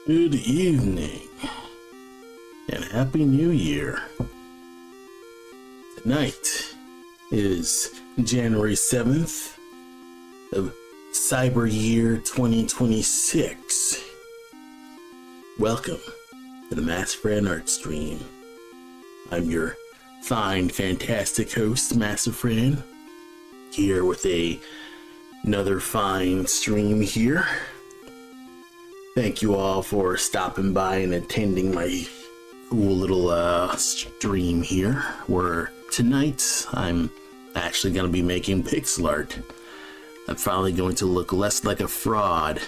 Good evening, and Happy New Year. Tonight is January 7th of Cyber Year 2026. Welcome to the Massifred Art Stream. I'm your fine, fantastic host, Massifred, here with another fine stream here. Thank you all for stopping by and attending my cool little stream here, where tonight I'm actually going to be making pixel art. I'm finally going to look less like a fraud,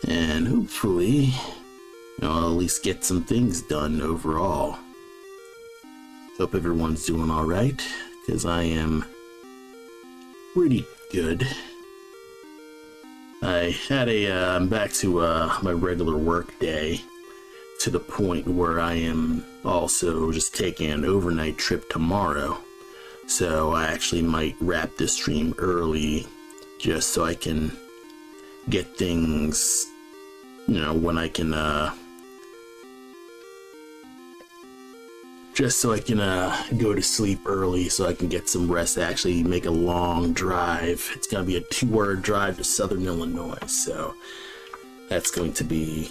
and hopefully I'll at least get some things done overall. Hope everyone's doing alright, because I am pretty good. I had I'm back to my regular work day, to the point where I am also just taking an overnight trip tomorrow. So I actually might wrap this stream early, just so I can get things, when I can, just so I can go to sleep early so I can get some rest, actually make a long drive. It's going to be a 2-hour drive to Southern Illinois, so that's going to be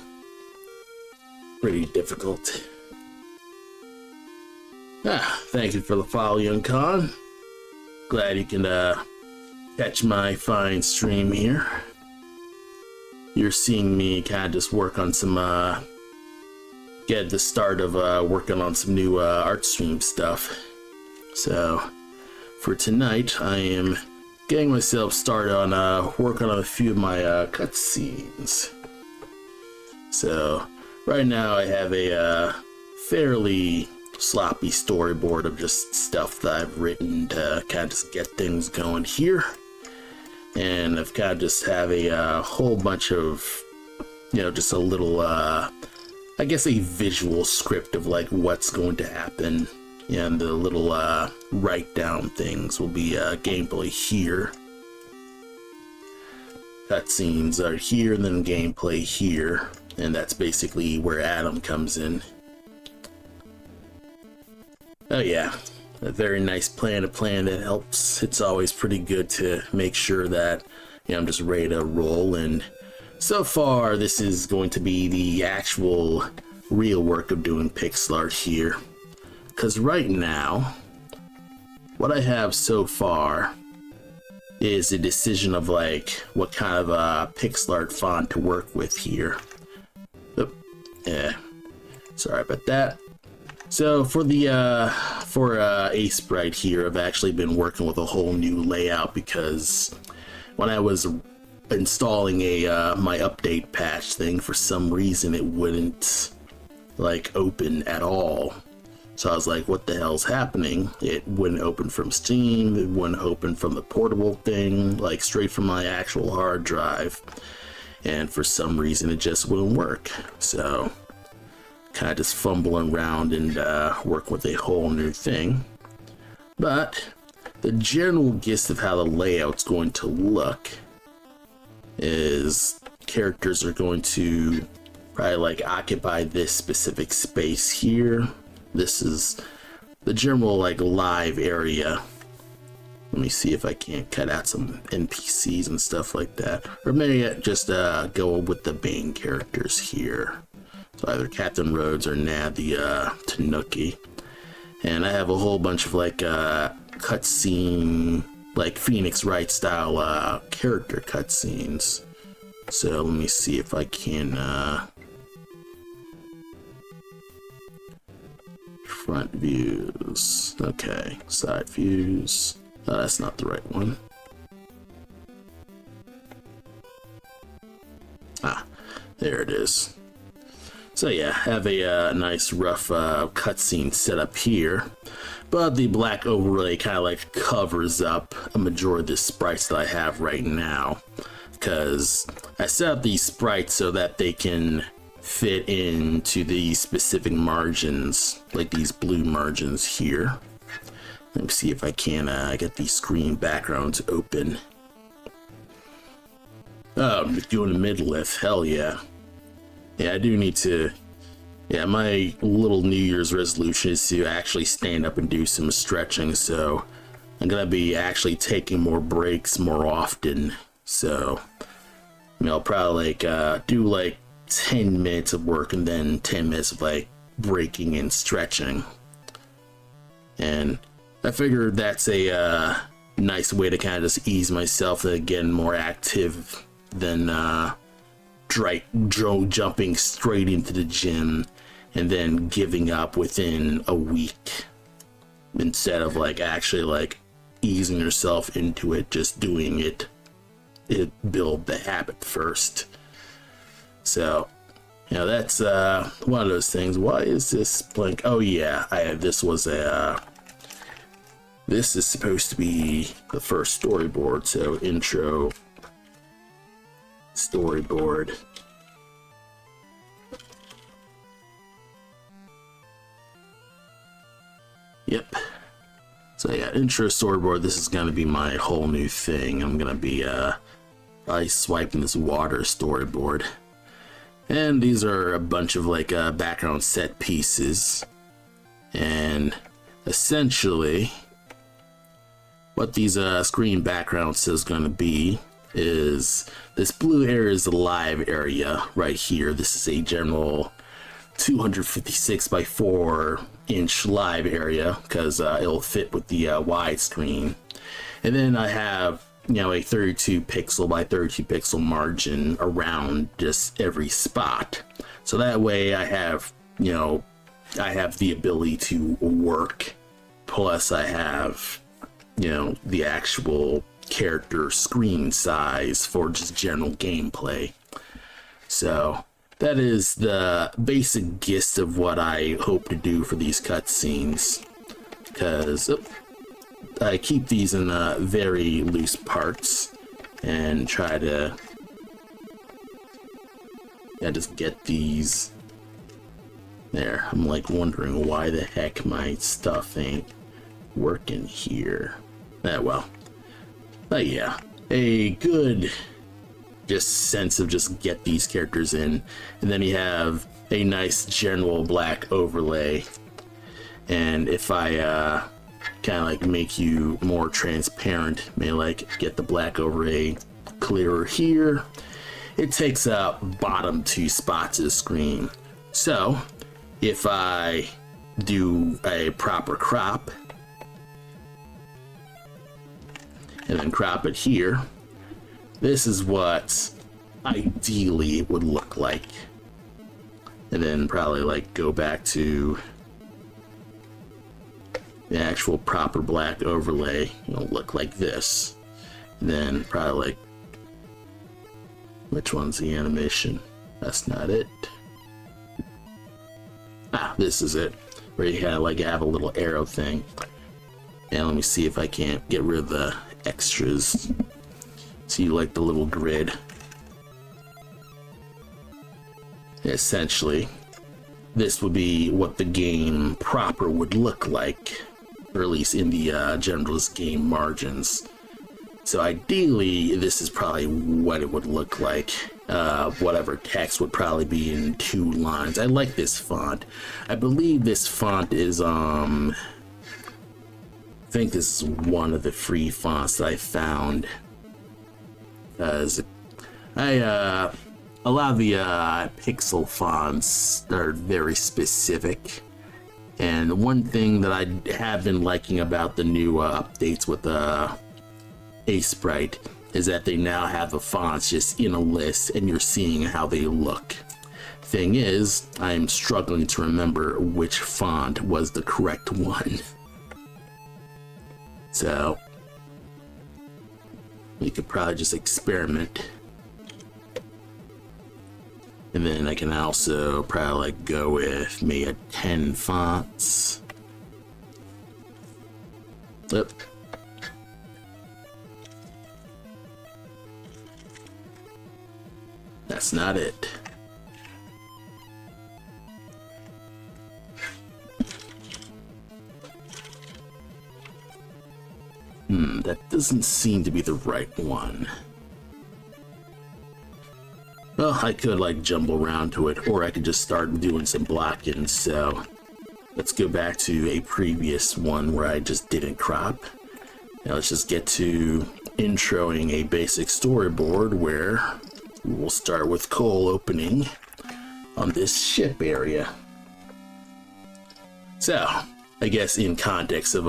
pretty difficult. Thank you for the follow, Young Khan. Glad you can catch my fine stream here. You're seeing me kind of just work on some get the start of working on some new art stream stuff. So for tonight, I am getting myself started on working on a few of my cutscenes. So right now I have a fairly sloppy storyboard of just stuff that I've written to kind of just get things going here, and I've kind of just have a whole bunch of just a little I guess a visual script of like what's going to happen, and the little write down things will be gameplay here. Cutscenes are here, and then gameplay here, and that's basically where Adam comes in. Oh yeah, a very nice plan, a plan that helps. It's always pretty good to make sure that I'm just ready to roll, and so far, this is going to be the actual real work of doing pixel art here. Because right now, what I have so far is a decision of like what kind of pixel art font to work with here. Oh, yeah, sorry about that. So for the Aseprite here, I've actually been working with a whole new layout, because when I was installing my update patch thing, for some reason it wouldn't like open at all. So I was like, what the hell's happening? It wouldn't open from Steam, it wouldn't open from the portable thing, like straight from my actual hard drive, and for some reason it just wouldn't work. So kind of just fumbling around and work with a whole new thing. But the general gist of how the layout's going to look is characters are going to probably like occupy this specific space here. This is the general like live area. Let me see if I can't cut out some NPCs and stuff like that, or maybe just go with the main characters here. So either Captain Rhodes or Nad the Tanuki. And I have a whole bunch of like cutscene, like Phoenix Wright style character cutscenes. So let me see if I can front views. Okay, side views. Oh, that's not the right one. Ah, there it is. So yeah, have a nice rough cutscene set up here, but the black overlay kind of like covers up a majority of the sprites that I have right now, because I set up these sprites so that they can fit into the specific margins, like these blue margins here. Let me see if I can get these screen backgrounds open. Oh, I'm doing a mid-lift, hell yeah. Yeah, I do need to. Yeah, my little New Year's resolution is to actually stand up and do some stretching, so I'm gonna be actually taking more breaks more often. So, I mean, I'll probably like do like 10 minutes of work and then 10 minutes of like breaking and stretching. And I figured that's a nice way to kind of just ease myself and get more active than jumping straight into the gym and then giving up within a week, instead of like actually like easing yourself into it, just doing it build the habit first. So, you know, that's one of those things. Why is this blank? Oh yeah, this is supposed to be the first storyboard, so intro, storyboard. Yep. So yeah, intro, storyboard. This is gonna be my whole new thing. I'm gonna be probably swiping this water storyboard. And these are a bunch of like background set pieces. And essentially, what these screen backgrounds is going to be is this blue area is the live area right here. This is a general 256 by 4 inch live area because it'll fit with the wide screen. And then I have, you know, a 32 pixel by 32 pixel margin around just every spot. So that way I have, you know, I have the ability to work, plus I have, you know, the actual character screen size for just general gameplay. So that is the basic gist of what I hope to do for these cutscenes, because I keep these in very loose parts and try to just get these there. I'm like wondering why the heck my stuff ain't working here. Well, but yeah, a good just sense of just get these characters in, and then you have a nice general black overlay. And if I kind of like make you more transparent, may like get the black overlay clearer here, it takes up bottom 2 spots of the screen. So if I do a proper crop and then crop it here, this is what ideally it would look like. And then probably like go back to the actual proper black overlay. It'll look like this. And then probably like, which one's the animation? That's not it. This is it, where you kind of like have a little arrow thing. And let me see if I can't get rid of the extras. So you like the little grid. Essentially, this would be what the game proper would look like, or at least in the generalist game margins. So ideally, this is probably what it would look like. Whatever text would probably be in 2 lines. I like this font. I believe this font is I think this is one of the free fonts that I found. Because a lot of the pixel fonts are very specific. And one thing that I have been liking about the new updates with Aseprite is that they now have the fonts just in a list and you're seeing how they look. Thing is, I'm struggling to remember which font was the correct one. So we could probably just experiment. And then I can also probably like go with maybe 10 fonts. Yep. That's not it. That doesn't seem to be the right one. Well, Well, I could like jumble around to it, or I could just start doing some blocking. So let's go back to a previous one where I just didn't crop. Now let's just get to introing a basic storyboard where we'll start with coal opening on this ship area. So, I guess in context of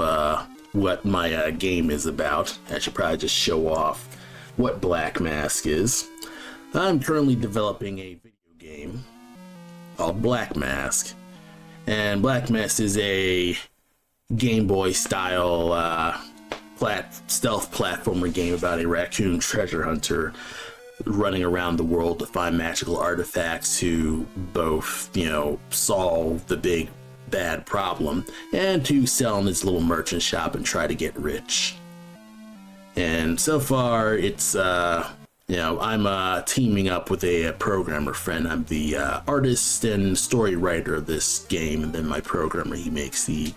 what my game is about, I should probably just show off what Blackmask is. I'm currently developing a video game called Blackmask, and Blackmask is a Game Boy style stealth platformer game about a raccoon treasure hunter running around the world to find magical artifacts to both, you know, solve the big bad problem and to sell in his little merchant shop and try to get rich. And so far it's you know, I'm teaming up with a programmer friend. I'm the artist and story writer of this game, and then my programmer, he makes the,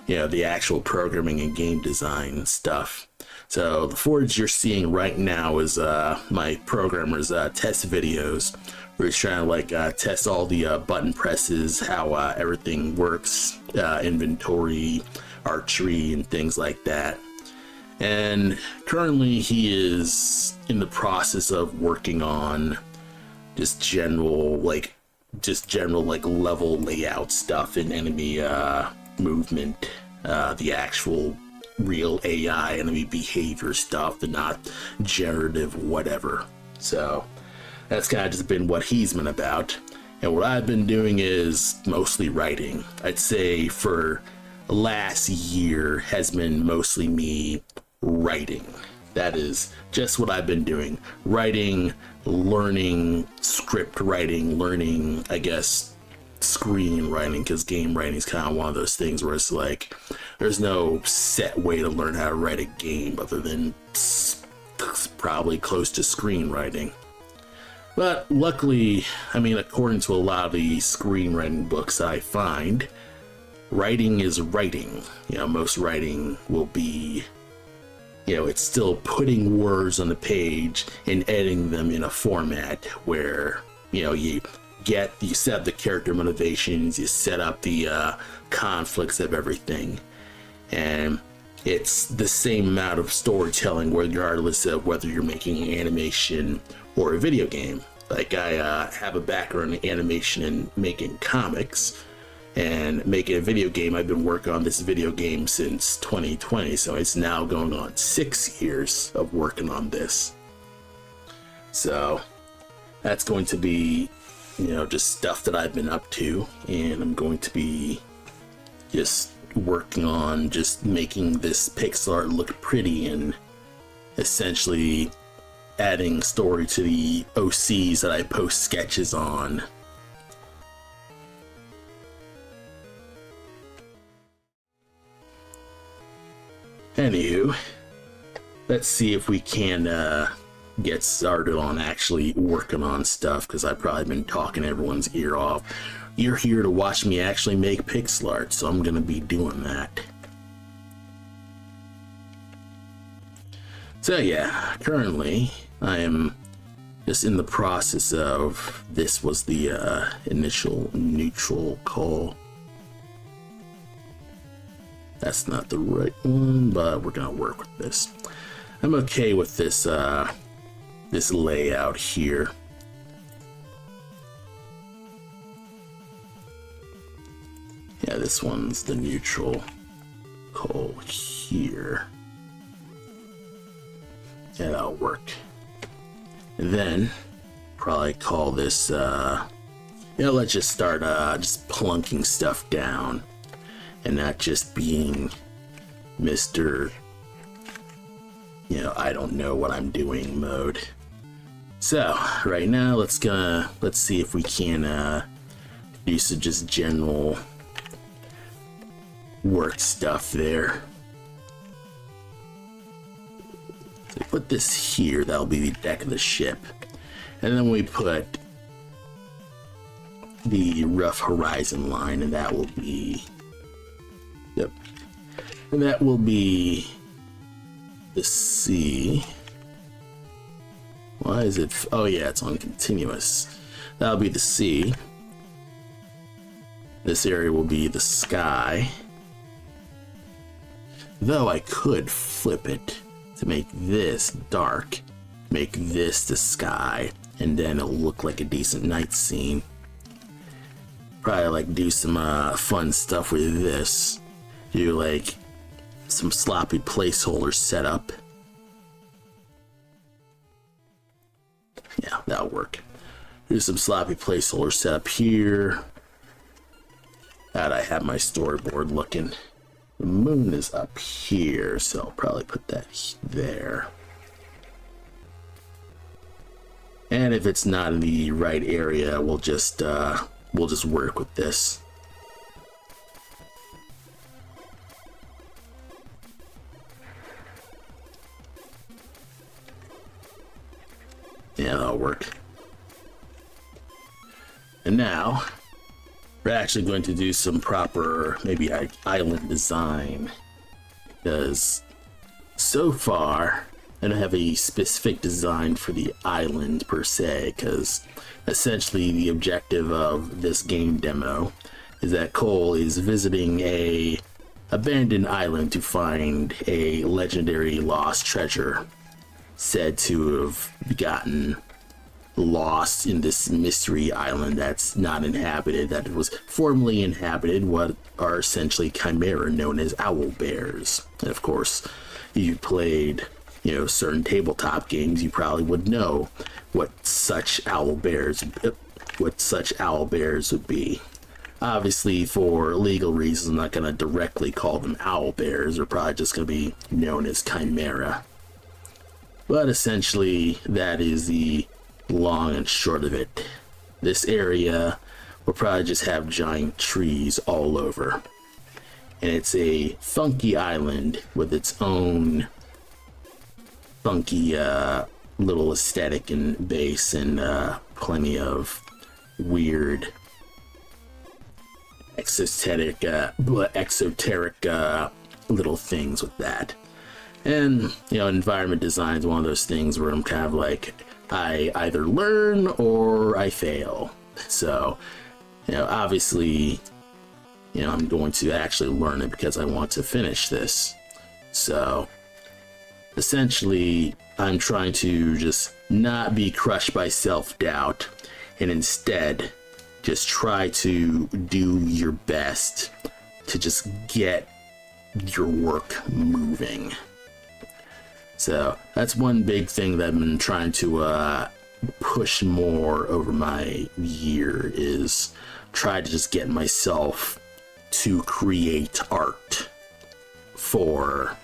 you know, the actual programming and game design stuff. So the footage you're seeing right now is my programmer's test videos, where he's trying to like test all the button presses, how everything works, inventory, archery, and things like that. And currently he is in the process of working on just general like level layout stuff and enemy movement, the actual real AI enemy behavior stuff, and not generative whatever. So that's kind of just been what he's been about, and what I've been doing is mostly writing. I'd say for last year has been mostly me writing. That is just what I've been doing. Writing, learning script writing, learning, I guess, screenwriting, because game writing is kind of one of those things where it's like there's no set way to learn how to write a game other than probably close to screenwriting. But luckily, I mean, according to a lot of the screenwriting books I find, writing is writing. You know, most writing will be, you know, it's still putting words on the page and editing them in a format where, you know, you set up the character motivations, you set up the conflicts of everything, and it's the same amount of storytelling regardless of whether you're making an animation or a video game. Like I have a background in animation and making comics, and making a video game. I've been working on this video game since 2020, so it's now going on 6 years of working on this. So that's going to be, you know, just stuff that I've been up to, and I'm going to be just working on just making this pixel art look pretty and essentially adding story to the OCs that I post sketches on. Anywho, let's see if we can get started on actually working on stuff, because I've probably been talking everyone's ear off. You're here to watch me actually make pixel art, so I'm gonna be doing that. So yeah, currently I am just in the process of, this was the initial neutral call. That's not the right one, but we're gonna work with this. I'm okay with this this layout here. Yeah, this one's the neutral call here. Yeah, that'll work. And then probably call this let's just start just plunking stuff down, and not just being Mr. I don't know what I'm doing mode. So right now let's see if we can do some just general work stuff there. So put this here, that'll be the deck of the ship, and then we put the rough horizon line, and that will be and that will be the sea. Why is it? Oh yeah, it's on continuous. That'll be the sea. This area will be the sky. Though I could flip it to make this dark, make this the sky, and then it'll look like a decent night scene. Probably like do some fun stuff with this. Do like some sloppy placeholder setup. Yeah, that'll work. Do some sloppy placeholder setup here. That I have my storyboard looking. The moon is up here, so I'll probably put that there. And if it's not in the right area, we'll just work with this. Yeah, that'll work. And now we're actually going to do some proper, maybe island design, because so far I don't have a specific design for the island per se, because essentially the objective of this game demo is that Cole is visiting a abandoned island to find a legendary lost treasure said to have gotten lost in this mystery island that's not inhabited, that was formerly inhabited, what are essentially chimera known as owl bears. And of course, if you played, certain tabletop games, you probably would know what such owl bears would be. Obviously, for legal reasons, I'm not going to directly call them owl bears. They're probably just going to be known as chimera. But essentially, that is the long and short of it. This area will probably just have giant trees all over. And it's a funky island with its own funky little aesthetic and base, and plenty of weird exoteric little things with that. And environment design is one of those things where I'm kind of like, I either learn or I fail. So obviously I'm going to actually learn it because I want to finish this. So essentially, I'm trying to just not be crushed by self-doubt, and instead just try to do your best to just get your work moving. So that's one big thing that I've been trying to push more over my year, is try to just get myself to create art for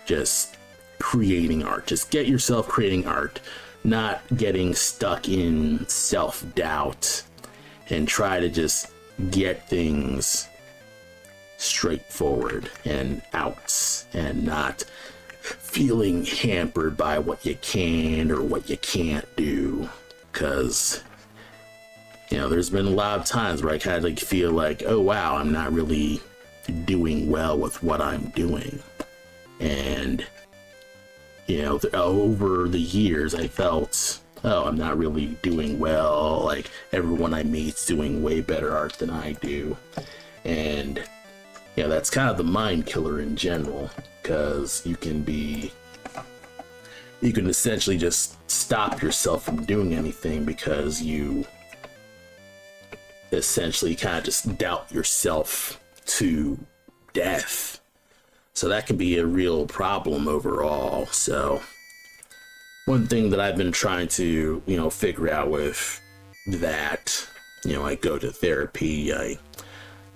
just creating art. Just get yourself creating art, not getting stuck in self-doubt, and try to just get things straightforward and out, and not feeling hampered by what you can or what you can't do. Because there's been a lot of times where I kind of like feel like, oh wow, I'm not really doing well with what I'm doing. And over the years I felt, oh, I'm not really doing well, like everyone I meet's doing way better art than I do. And that's kind of the mind killer in general, because you can essentially just stop yourself from doing anything because you essentially kind of just doubt yourself to death. So that can be a real problem overall. So one thing that I've been trying to figure out with that, I go to therapy. I've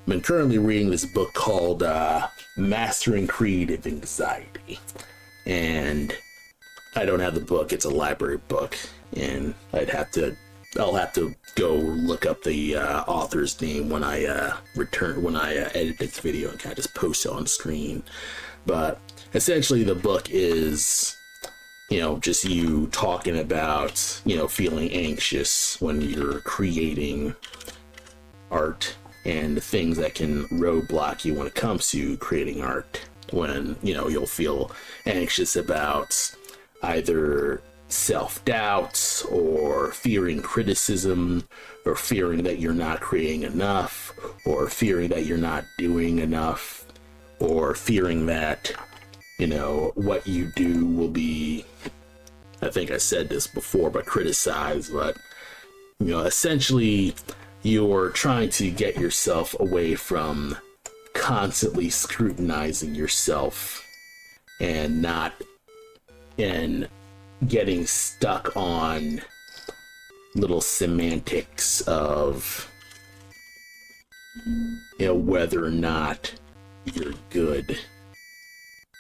been currently reading this book called Mastering Creative Anxiety, and I don't have the book. It's a library book, and I'll have to go look up the author's name when I edit this video and kind of just post it on screen. But essentially the book is just you talking about feeling anxious when you're creating art, and the things that can roadblock you when it comes to creating art. When you'll feel anxious about either self-doubts, or fearing criticism, or fearing that you're not creating enough, or fearing that you're not doing enough, or fearing that, you know, what you do will be, I think I said this before, but criticized. But, you know, essentially you're trying to get yourself away from constantly scrutinizing yourself and getting stuck on little semantics of, you know, whether or not you're good.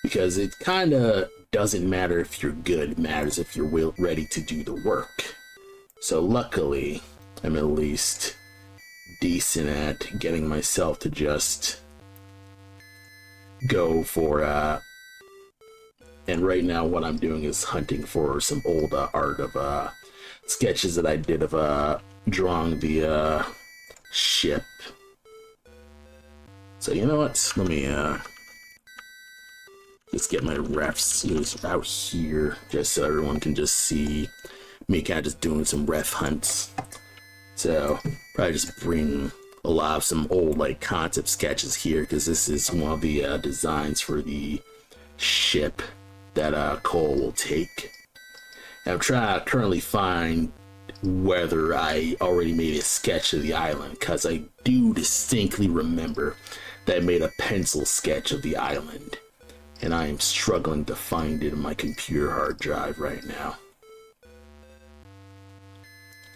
Because it kind of doesn't matter if you're good, it matters if you're ready to do the work. So luckily, I'm at least decent at getting myself to just go for, and right now what I'm doing is hunting for some old art of sketches that I did of drawing the ship. So you know what, let me just get my refs out here just so everyone can just see me kind of just doing some ref hunts. So probably just bring a lot of some old like concept sketches here, because this is one of the designs for the ship that Cole will take. And I'm trying to currently find whether I already made a sketch of the island, because I do distinctly remember that I made a pencil sketch of the island, and I am struggling to find it in my computer hard drive right now.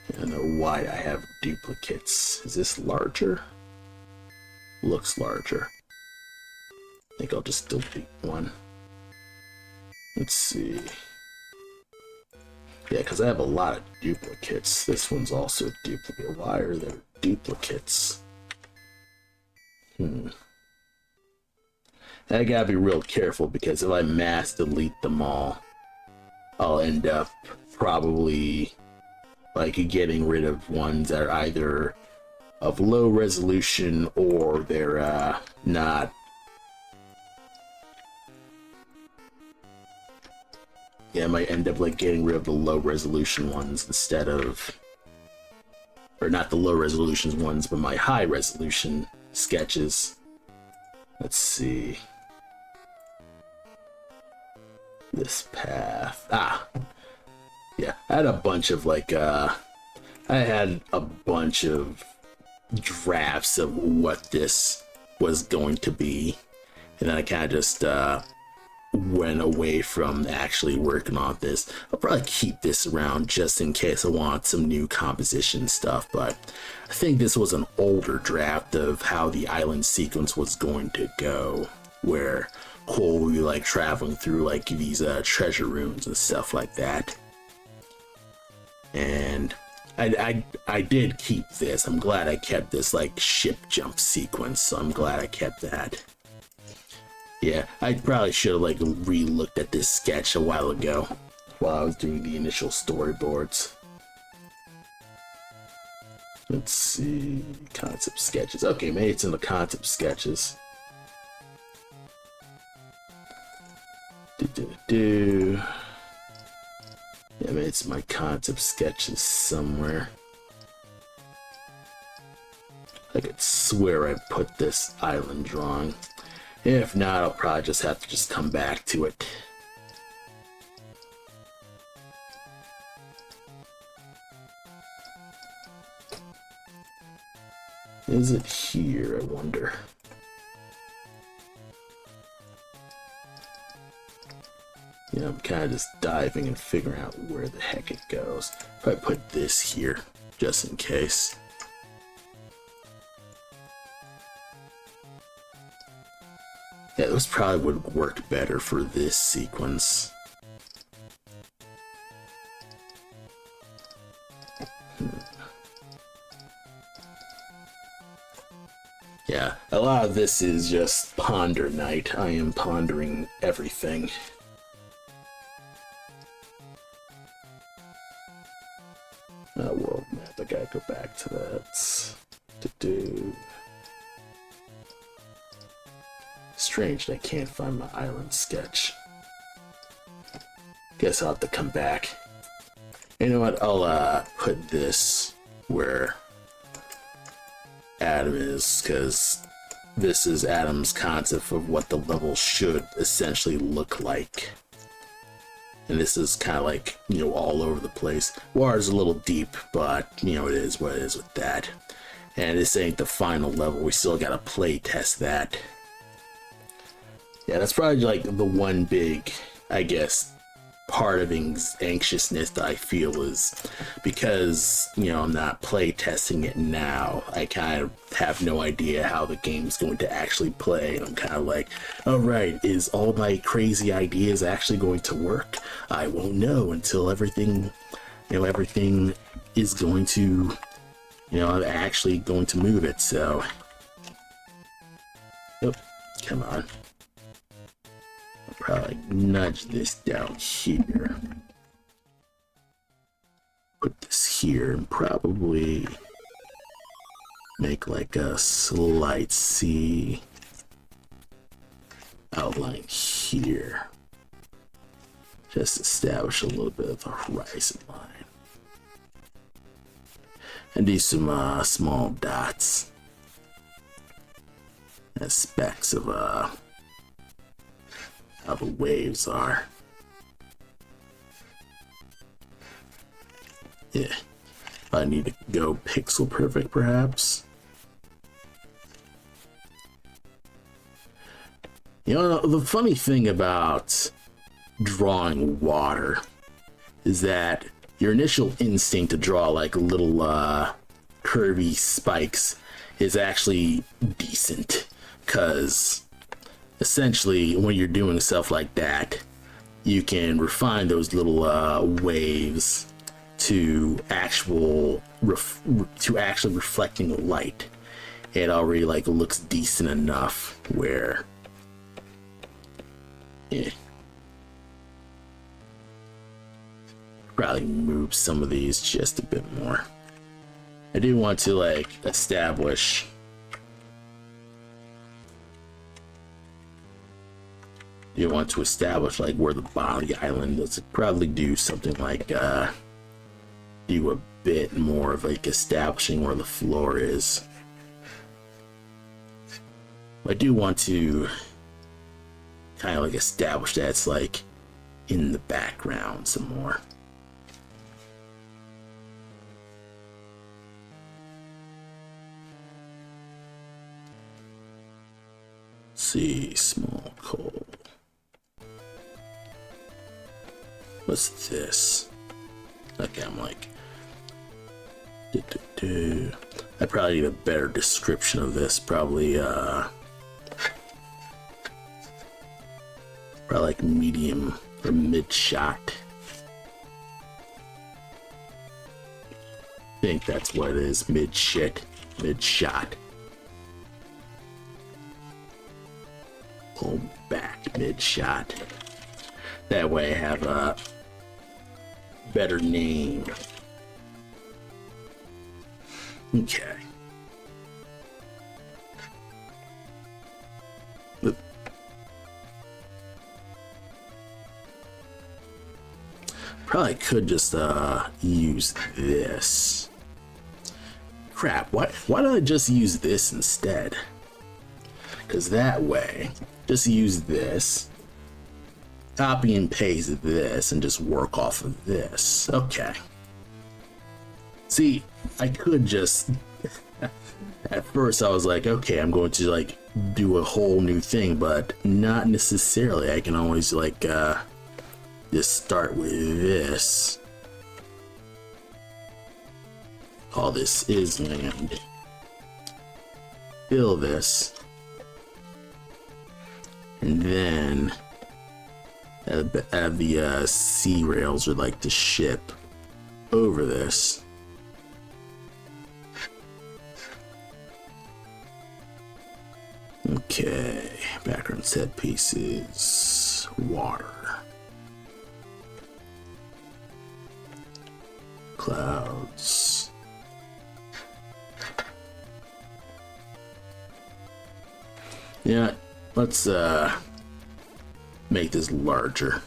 I don't know why I have duplicates. Is this larger? Looks larger. I think I'll just delete one. Let's see. Yeah, because I have a lot of duplicates. This one's also a duplicate. Why are there duplicates? I gotta be real careful, because if I mass delete them all, I'll end up probably like getting rid of ones that are either of low resolution or they're not. Yeah, I might end up like getting rid of the low resolution ones instead of, or not the low resolution ones, but my high resolution sketches. Let's see. This path. Yeah, I had a bunch of like, I had a bunch of drafts of what this was going to be, and then I kind of just went away from actually working on this. I'll probably keep this around just in case I want some new composition stuff, but I think this was an older draft of how the island sequence was going to go, where Cole will be like traveling through like these treasure rooms and stuff like that. And I did keep this. I'm glad I kept this like ship jump sequence, so I'm glad I kept that. Yeah, I probably should have like re-looked at this sketch a while ago while I was doing the initial storyboards. Let's see, concept sketches. Okay, maybe it's in the concept sketches. Yeah, maybe it's my concept sketches somewhere. I could swear I put this island drawing. If not, I'll probably just have to just come back to it. Is it here, I wonder? Yeah, I'm kind of just diving and figuring out where the heck it goes. Probably put this here, just in case. Yeah, those probably would work better for this sequence. Yeah, a lot of this is just ponder night. I am pondering everything. World map, I gotta go back to that. Strange that I can't find my island sketch. Guess I'll have to come back. You know what? I'll put this where Adam is, because this is Adam's concept of what the level should essentially look like. And this is kind of like, you know, all over the place. Water's a little deep, but, you know, it is what it is with that. And this ain't the final level. We still gotta play test that. Yeah, that's probably like the one big, I guess, part of anxiousness that I feel is because, you know, I'm not play testing it now. I kind of have no idea how the game's going to actually play. And I'm kind of like, all right, is all my crazy ideas actually going to work? I won't know until everything, you know, everything is going to, you know, I'm actually going to move it. So, oh, come on. Probably nudge this down here. Put this here and probably make like a slight C outline here. Just establish a little bit of a horizon line. And do some small dots as specks of how the waves are. Yeah, I need to go pixel perfect perhaps. You know, the funny thing about drawing water is that your initial instinct to draw like little curvy spikes is actually decent, because essentially, when you're doing stuff like that, you can refine those little waves to actually reflecting the light. It already like looks decent enough where, yeah, probably move some of these just a bit more. I do want to like establish. You want to establish like where the bottom of the island is. Probably do something like do a bit more of like establishing where the floor is. I do want to kind of like establish that it's like in the background some more. See, small coal. What's this? Okay, I'm like, I probably need a better description of this. Probably like medium or mid shot. I think that's what it is. Mid shot. Pull back mid shot. That way I have a better name. Okay. Probably could just use this. Crap, why don't I just use this instead? Because that way, just use this. Copy and paste this and just work off of this. Okay. See, I could just, at first I was like, okay, I'm going to like do a whole new thing, but not necessarily. I can always like just start with this. All this is land. Fill this. And then have the sea rails or like the ship over this. Okay, background set pieces, water, clouds. Yeah, let's make this larger.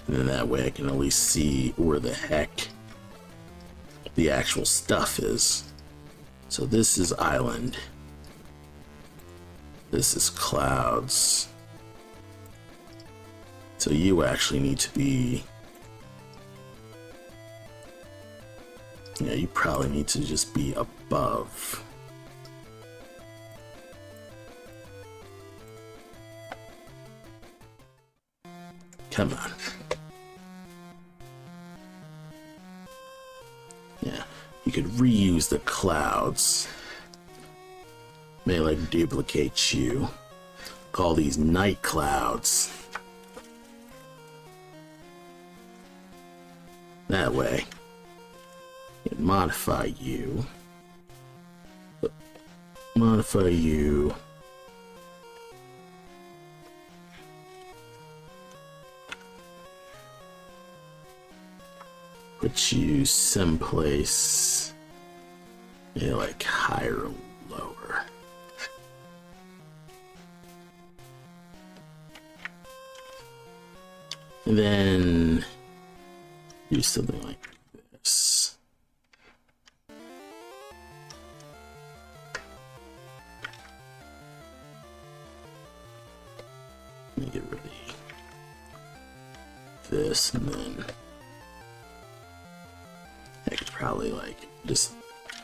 And then that way I can at least see where the heck the actual stuff is. So this is island. This is clouds. So you actually need to be... Yeah, you probably need to just be above. Come on. Yeah, you could reuse the clouds. May like duplicate you. Call these night clouds. That way, you can modify you. Modify you. Put you someplace, maybe like higher or lower. And then do something like this. Make it really this, and then I could probably like just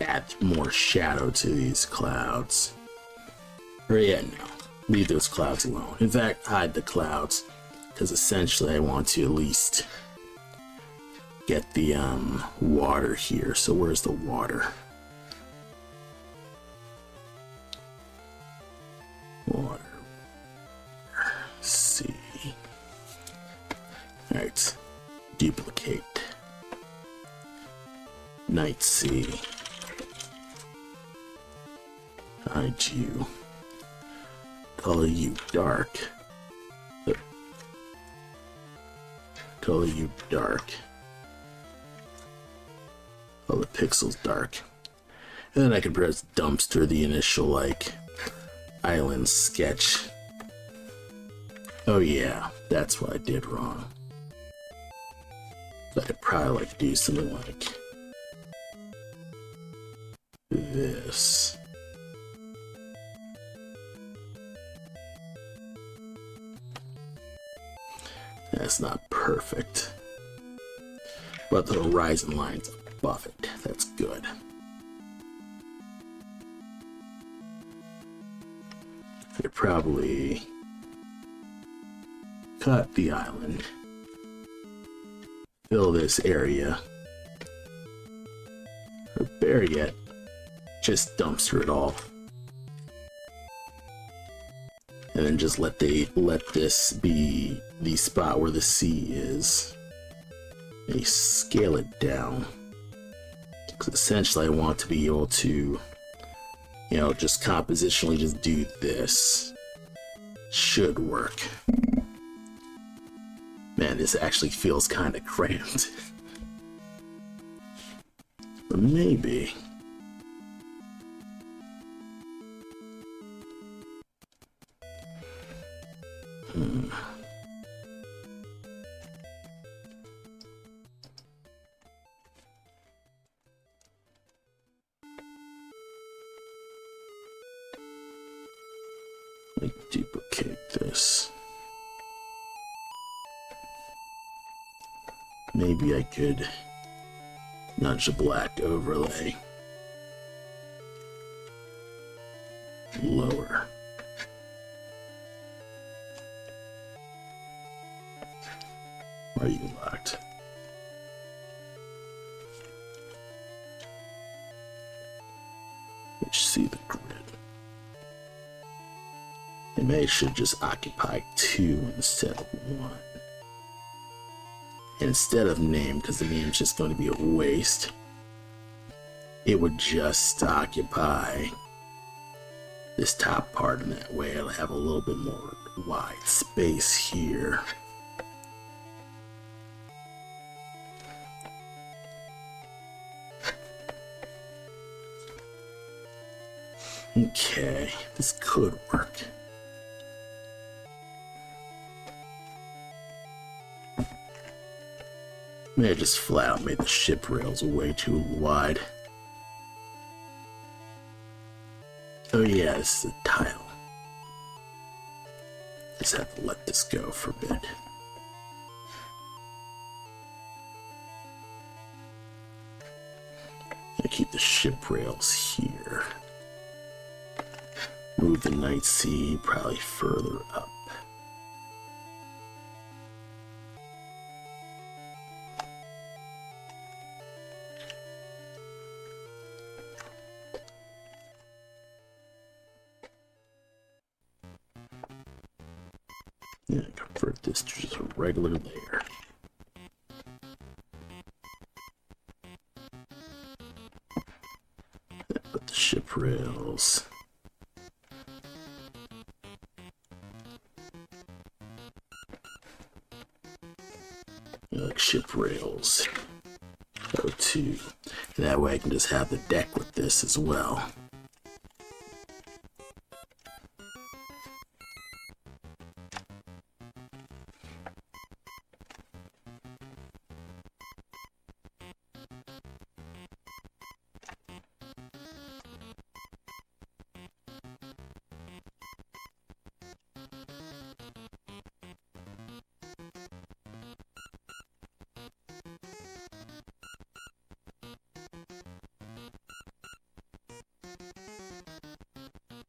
add more shadow to these clouds. Or yeah, no, leave those clouds alone. In fact, hide the clouds, because essentially I want to at least get the water here. So where's the water? Water. See. Alright. Duplicate. Night sea. Hide you. Color you dark. Color you dark. All the pixels dark. And then I can press dumpster the initial like island sketch. Oh yeah, that's what I did wrong. So I could probably like do something like this. That's not perfect, but the horizon line's above it. That's good. You probably cut the island, fill this area, or bury it, just dumpster it all, and then just let this be the spot where the sea is. And you scale it down, because essentially I want to be able to, you know, just compositionally just do this. Should work. Man, this actually feels kind of cramped. But maybe. Like duplicate this. Maybe I could nudge the black overlay lower. Are you locked? Let's see the grid. And they should just occupy 2 instead of 1. Instead of name, because the name is just going to be a waste, it would just occupy this top part, and that way I'll have a little bit more wide space here. Okay, this could work. Maybe I just flat out made the ship rails way too wide. Oh yeah, this is a tile. Just have to let this go for a bit. I keep the ship rails here. Move the night sea probably further up. Yeah, convert this to just a regular layer. Put the ship rails. Like ship rails. O2. That way I can just have the deck with this as well.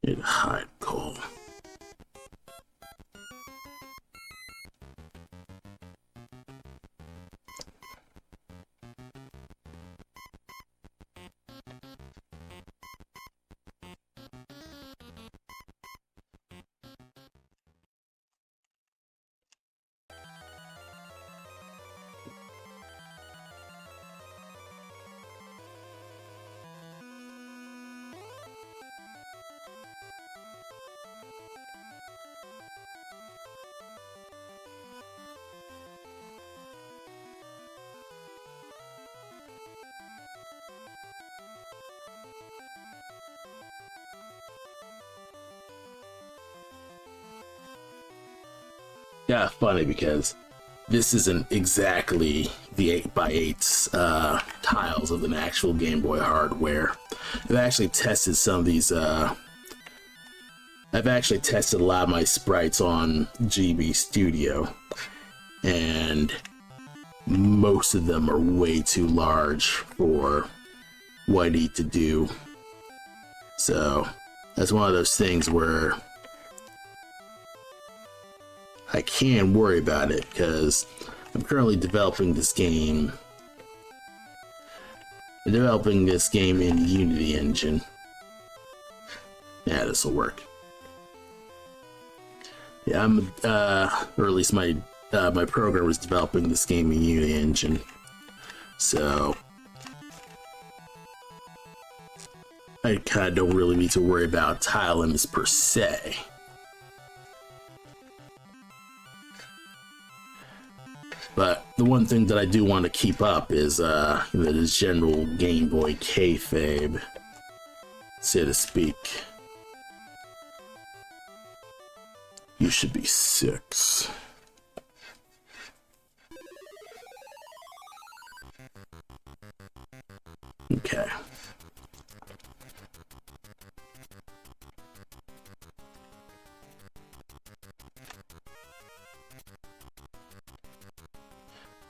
Need to hide coal. Yeah, funny because this isn't exactly the 8x8 tiles of an actual Game Boy hardware. I've actually tested some of these. I've actually tested a lot of my sprites on GB Studio, and most of them are way too large for what I need to do. So that's one of those things where I can worry about it because I'm currently developing this game. I'm developing this game in the Unity engine. Yeah, this will work. Yeah, I'm or at least my my program is developing this game in Unity engine. So I kind of don't really need to worry about tile limits per se. But the one thing that I do want to keep up is this general Game Boy kayfabe, so to speak. You should be 6. Okay.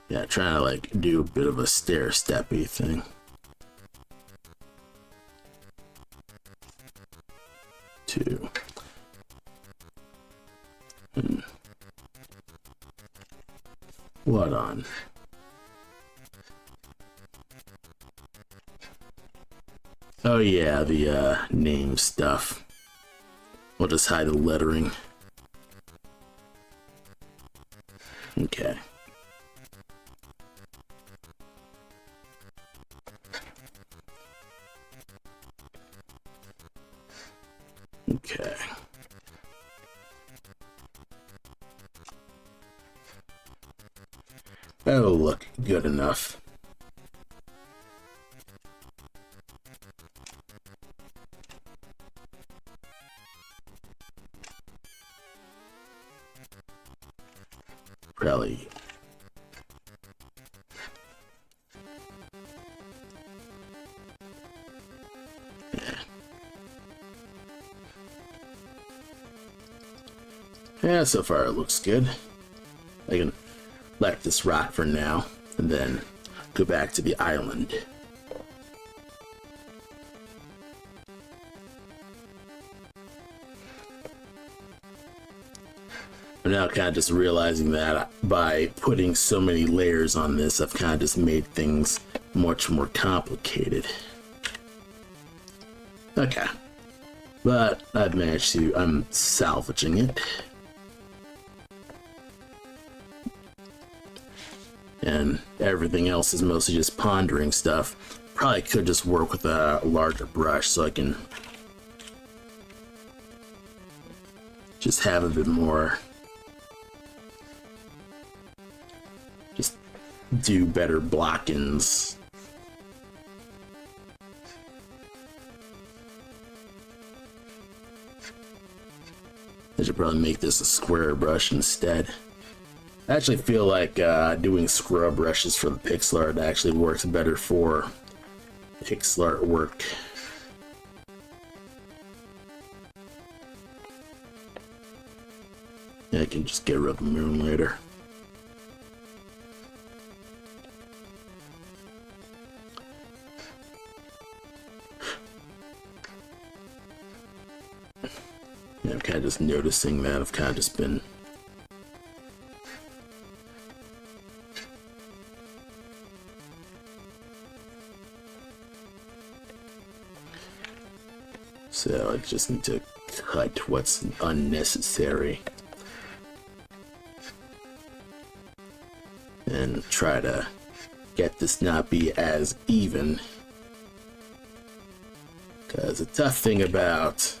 Yeah, trying to like do a bit of a stair-steppy thing. Two. What on? Oh yeah, the name stuff. We'll just hide the lettering. Okay. Okay. That'll look good enough. Probably Yeah, so far it looks good. I can let this rock for now, and then go back to the island. I'm now kind of just realizing that by putting so many layers on this, I've kind of just made things much more complicated. Okay. But I've managed to, I'm salvaging it. And everything else is mostly just pondering stuff. Probably could just work with a larger brush so I can just have a bit more, just do better block-ins. I should probably make this a square brush instead. I actually feel like doing scrub brushes for the pixel art actually works better for pixel art work. Yeah, I can just get rid of the moon later. Yeah, I'm kind of just noticing that I've kind of just been so I just need to cut what's unnecessary and try to get this not be as even, because the tough thing about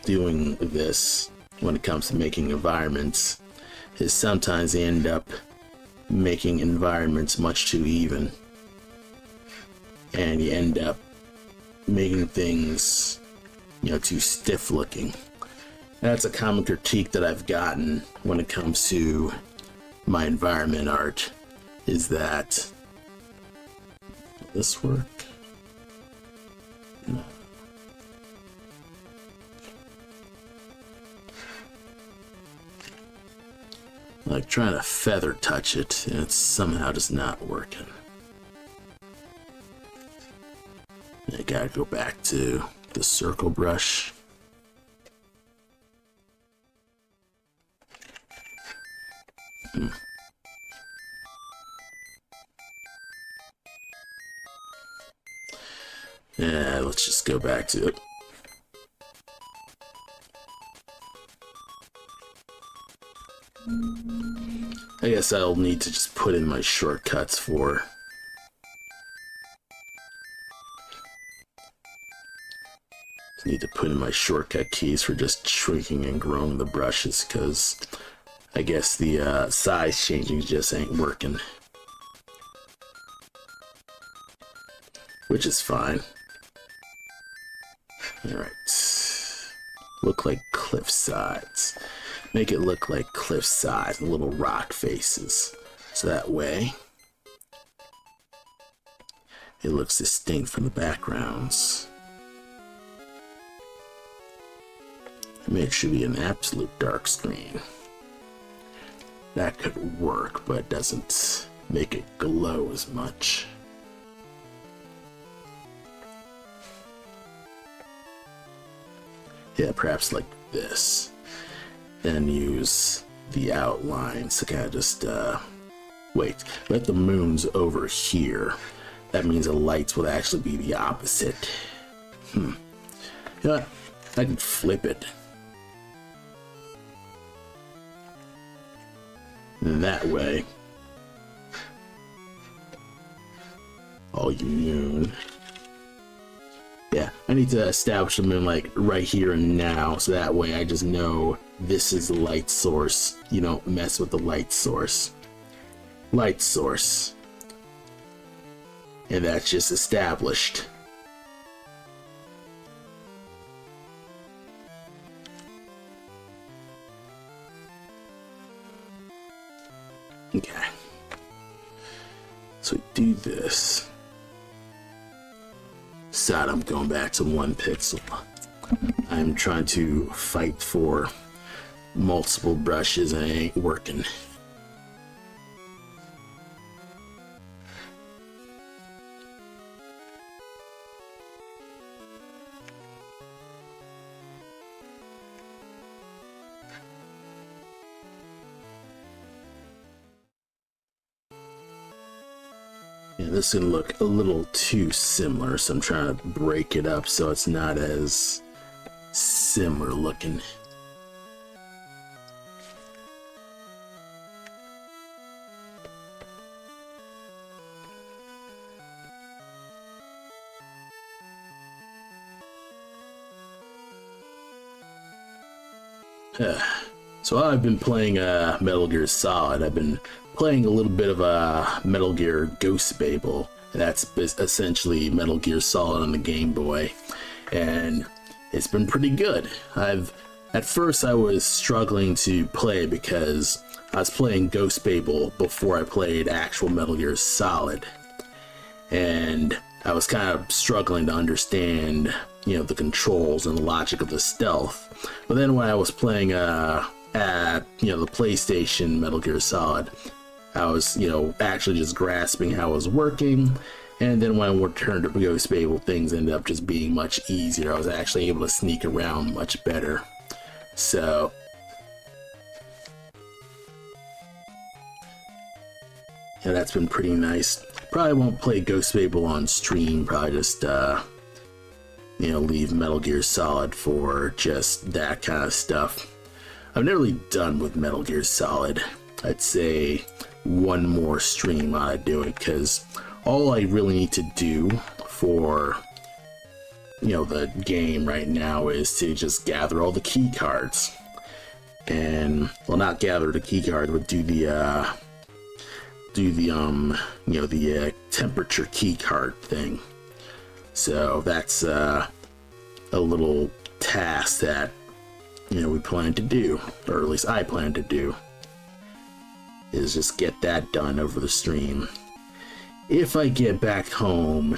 doing this when it comes to making environments is sometimes they end up making environments much too even, and you end up making things, you know, too stiff looking. That's a common critique that I've gotten when it comes to my environment art, is that, will this work? No. Like trying to feather touch it, and it's somehow just not working. I gotta go back to the circle brush. Yeah, let's just go back to it. I guess I'll need to just put in my shortcuts for need to put in my shortcut keys for just shrinking and growing the brushes, because I guess the size changing just ain't working, which is fine. Alright, look like cliff sides. Make it look like cliff sides and little rock faces, so that way it looks distinct from the backgrounds. I mean, it should be an absolute dark screen. That could work, but it doesn't make it glow as much. Yeah, perhaps like this. And use the outlines to kind of just, wait, let the moon's over here. That means the lights will actually be the opposite. You know what? I can flip it. And that way, oh, you moon. Yeah, I need to establish them in like right here and now, so that way I just know this is the light source. You don't mess with the light source. Light source. And that's just established. Okay. So we do this. Sad I'm going back to 1 pixel. I'm trying to fight for multiple brushes and it ain't working. Yeah, this can look a little too similar, so I'm trying to break it up so it's not as similar looking. So I've been playing Metal Gear Solid. I've been playing a little bit of Metal Gear Ghost Babel. That's essentially Metal Gear Solid on the Game Boy, and it's been pretty good. At first I was struggling to play because I was playing Ghost Babel before I played actual Metal Gear Solid, and I was kind of struggling to understand, you know, the controls and the logic of the stealth. But then when I was playing at, you know, the PlayStation Metal Gear Solid, I was, you know, actually just grasping how it was working. And then when I returned to Ghost Babel, things ended up just being much easier. I was actually able to sneak around much better. So yeah, that's been pretty nice. Probably won't play Ghost Babel on stream. Probably just you know, leave Metal Gear Solid for just that kind of stuff. I'm nearly done with Metal Gear Solid. I'd say one more stream while I do it, because all I really need to do for, you know, the game right now is to just gather all the key cards. And, well, not gather the key cards, but do the you know, the temperature key card thing. So that's a little task that, you know, we plan to do, or at least I plan to do, is just get that done over the stream. If I get back home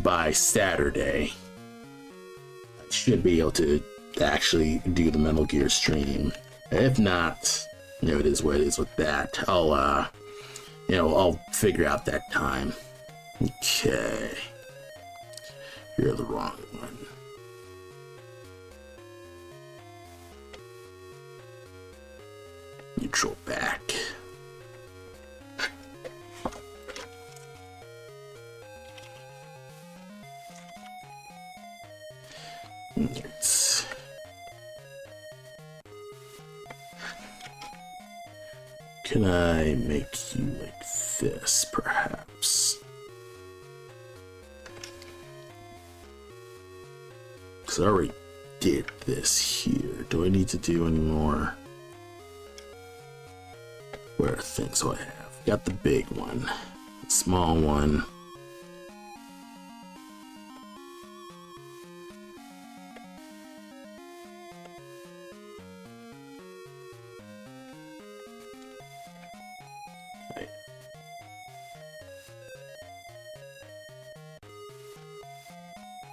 by Saturday, I should be able to actually do the Metal Gear stream. If not, you know, it is what it is with that. You know, I'll figure out that time. Okay. You're the wrong one. Neutral back. Let's... Can I make you like this, perhaps? Because I already did this here. Do I need to do any more? Where are things I have? Got the big one, the small one.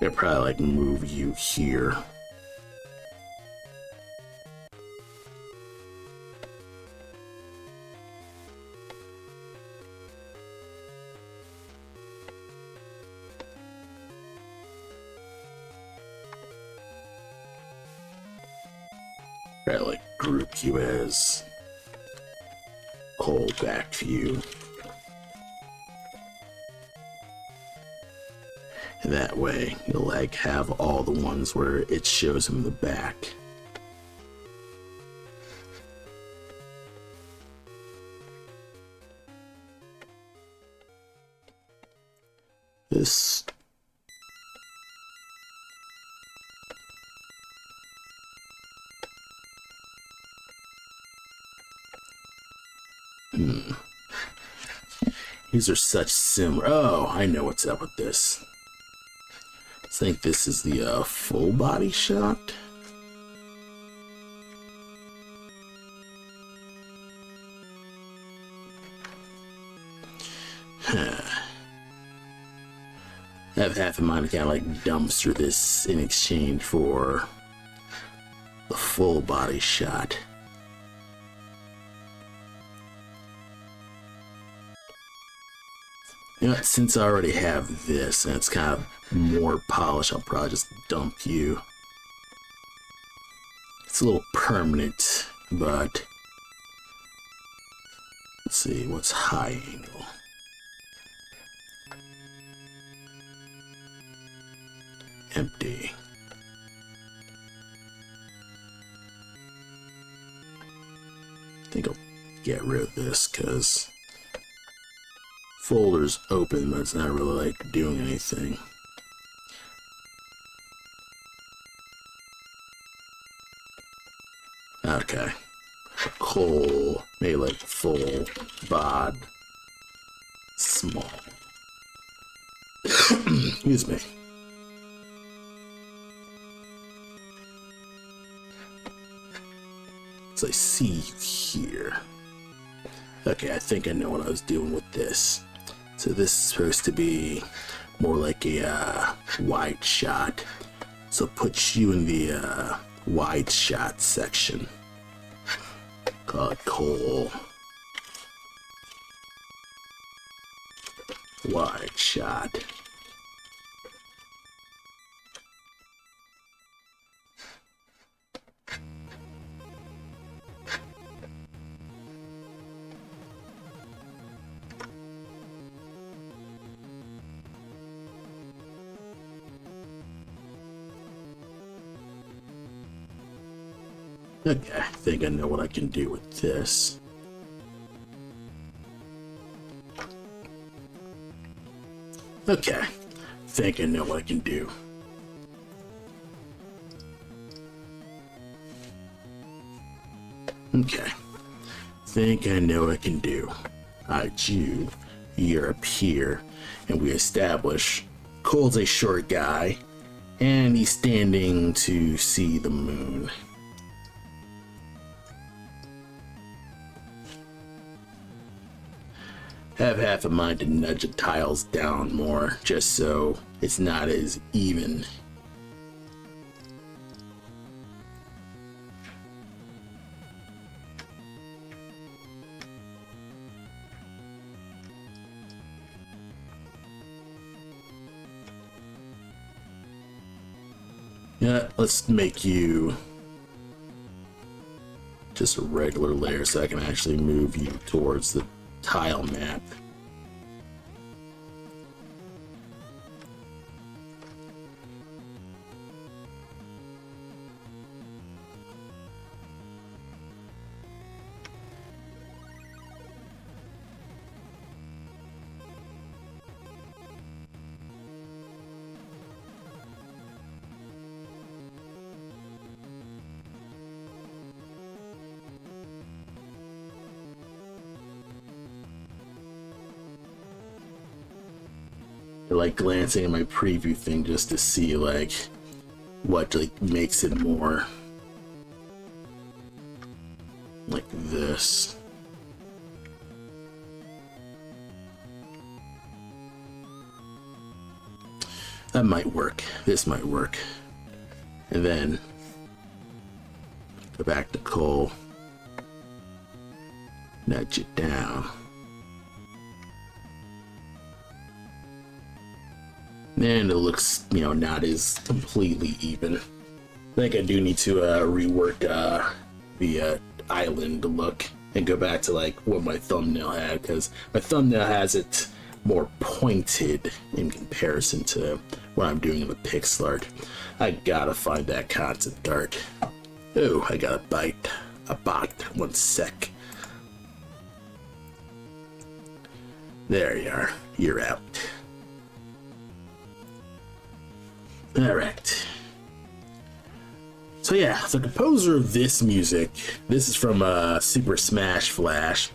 I'd probably like move you here. Probably like group you as whole back view. And that way, you'll like have all the ones where it shows him the back. This... These are such similar... Oh, I know what's up with this. I think this is the full body shot. I have half in mind to kind of like dumpster this in exchange for the full body shot. You know what, since I already have this and it's kind of more polished, I'll probably just dump you. It's a little permanent, but let's see, what's high angle? Empty. I think I'll get rid of this because folder's open, but it's not really like doing anything. Okay. Coal, maybe like full bod, small. Excuse me. So I see you here. Okay, I think I know what I was doing with this. So this is supposed to be more like a wide shot. So put you in the wide shot section. Call it coal. Wide shot. Okay, I think I know what I can do with this. Okay, I think I know what I can do. Okay, I think I know what I can do. You're up here, and we establish Cole's a short guy, and he's standing to see the moon. Have half a mind to nudge the tiles down more, just so it's not as even. Yeah, let's make you just a regular layer so I can actually move you towards the tile map. I like glancing at my preview thing just to see like what like makes it more like this. That might work. This might work. And then go back to coal. Nudge it down. And it looks, you know, not as completely even. I think I do need to rework the island look and go back to like what my thumbnail had, because my thumbnail has it more pointed in comparison to what I'm doing in the pixel art. I gotta find that concept art. Oh, I got a bot. 1 sec. There you are. You're out. Alright. So yeah, the composer of this music, this is from Super Smash Flash,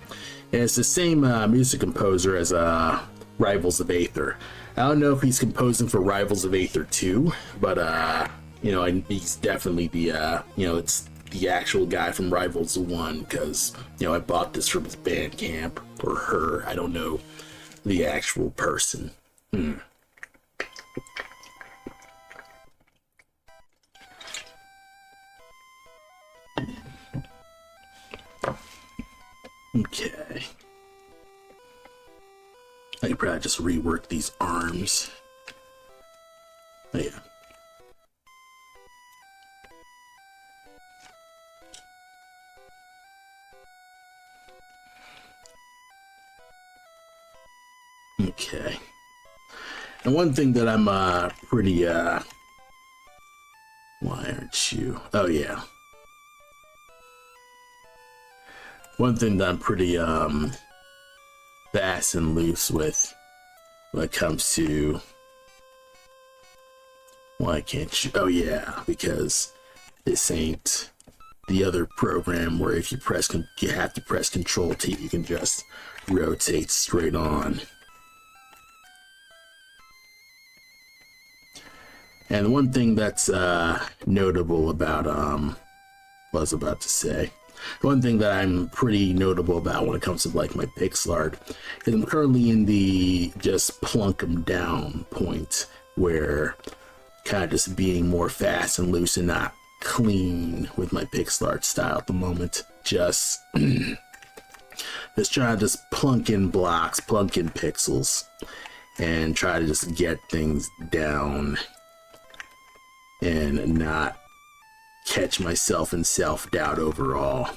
and it's the same music composer as Rivals of Aether. I don't know if he's composing for Rivals of Aether 2, but you know, he's definitely the you know, it's the actual guy from Rivals 1, because you know, I bought this from his Bandcamp, or her, I don't know the actual person. Okay. I could probably just rework these arms. Oh, yeah. Okay. And one thing that I'm pretty why aren't you? Oh yeah. One thing that I'm pretty fast and loose with when it comes to why can't you? Oh yeah, because this ain't the other program where if you press you have to press Control T, you can just rotate straight on. And one thing that's notable about what I was about to say, one thing that I'm pretty notable about when it comes to like my pixel art is I'm currently in the just plunk them down point where kind of just being more fast and loose and not clean with my pixel art style at the moment. Just trying to just plunk in blocks, plunk in pixels, and try to just get things down and not catch myself in self-doubt overall.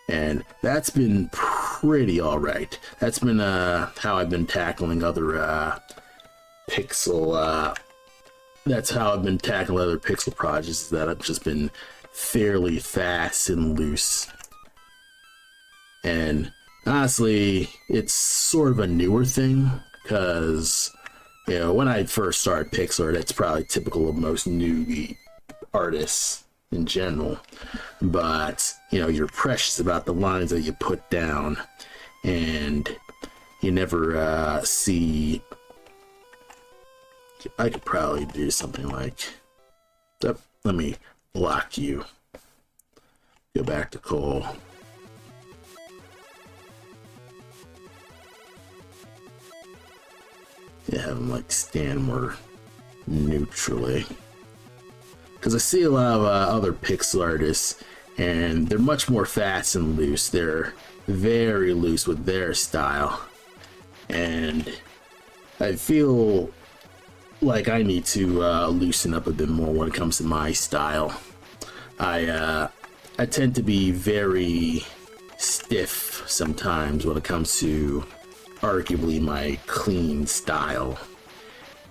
And that's been pretty alright. That's been how I've been tackling other pixel that's how I've been tackling other pixel projects, is that I've just been fairly fast and loose. And honestly, it's sort of a newer thing, because you know, when I first started pixel art, it's probably typical of most newbie artists in general. But, you know, you're precious about the lines that you put down, and you never see... I could probably do something like... let me block you. Go back to Cole. Yeah, have them like stand more neutrally, because I see a lot of other pixel artists and they're much more fast and loose. They're very loose with their style, and I feel like I need to loosen up a bit more when it comes to my style. I tend to be very stiff sometimes when it comes to arguably my clean style.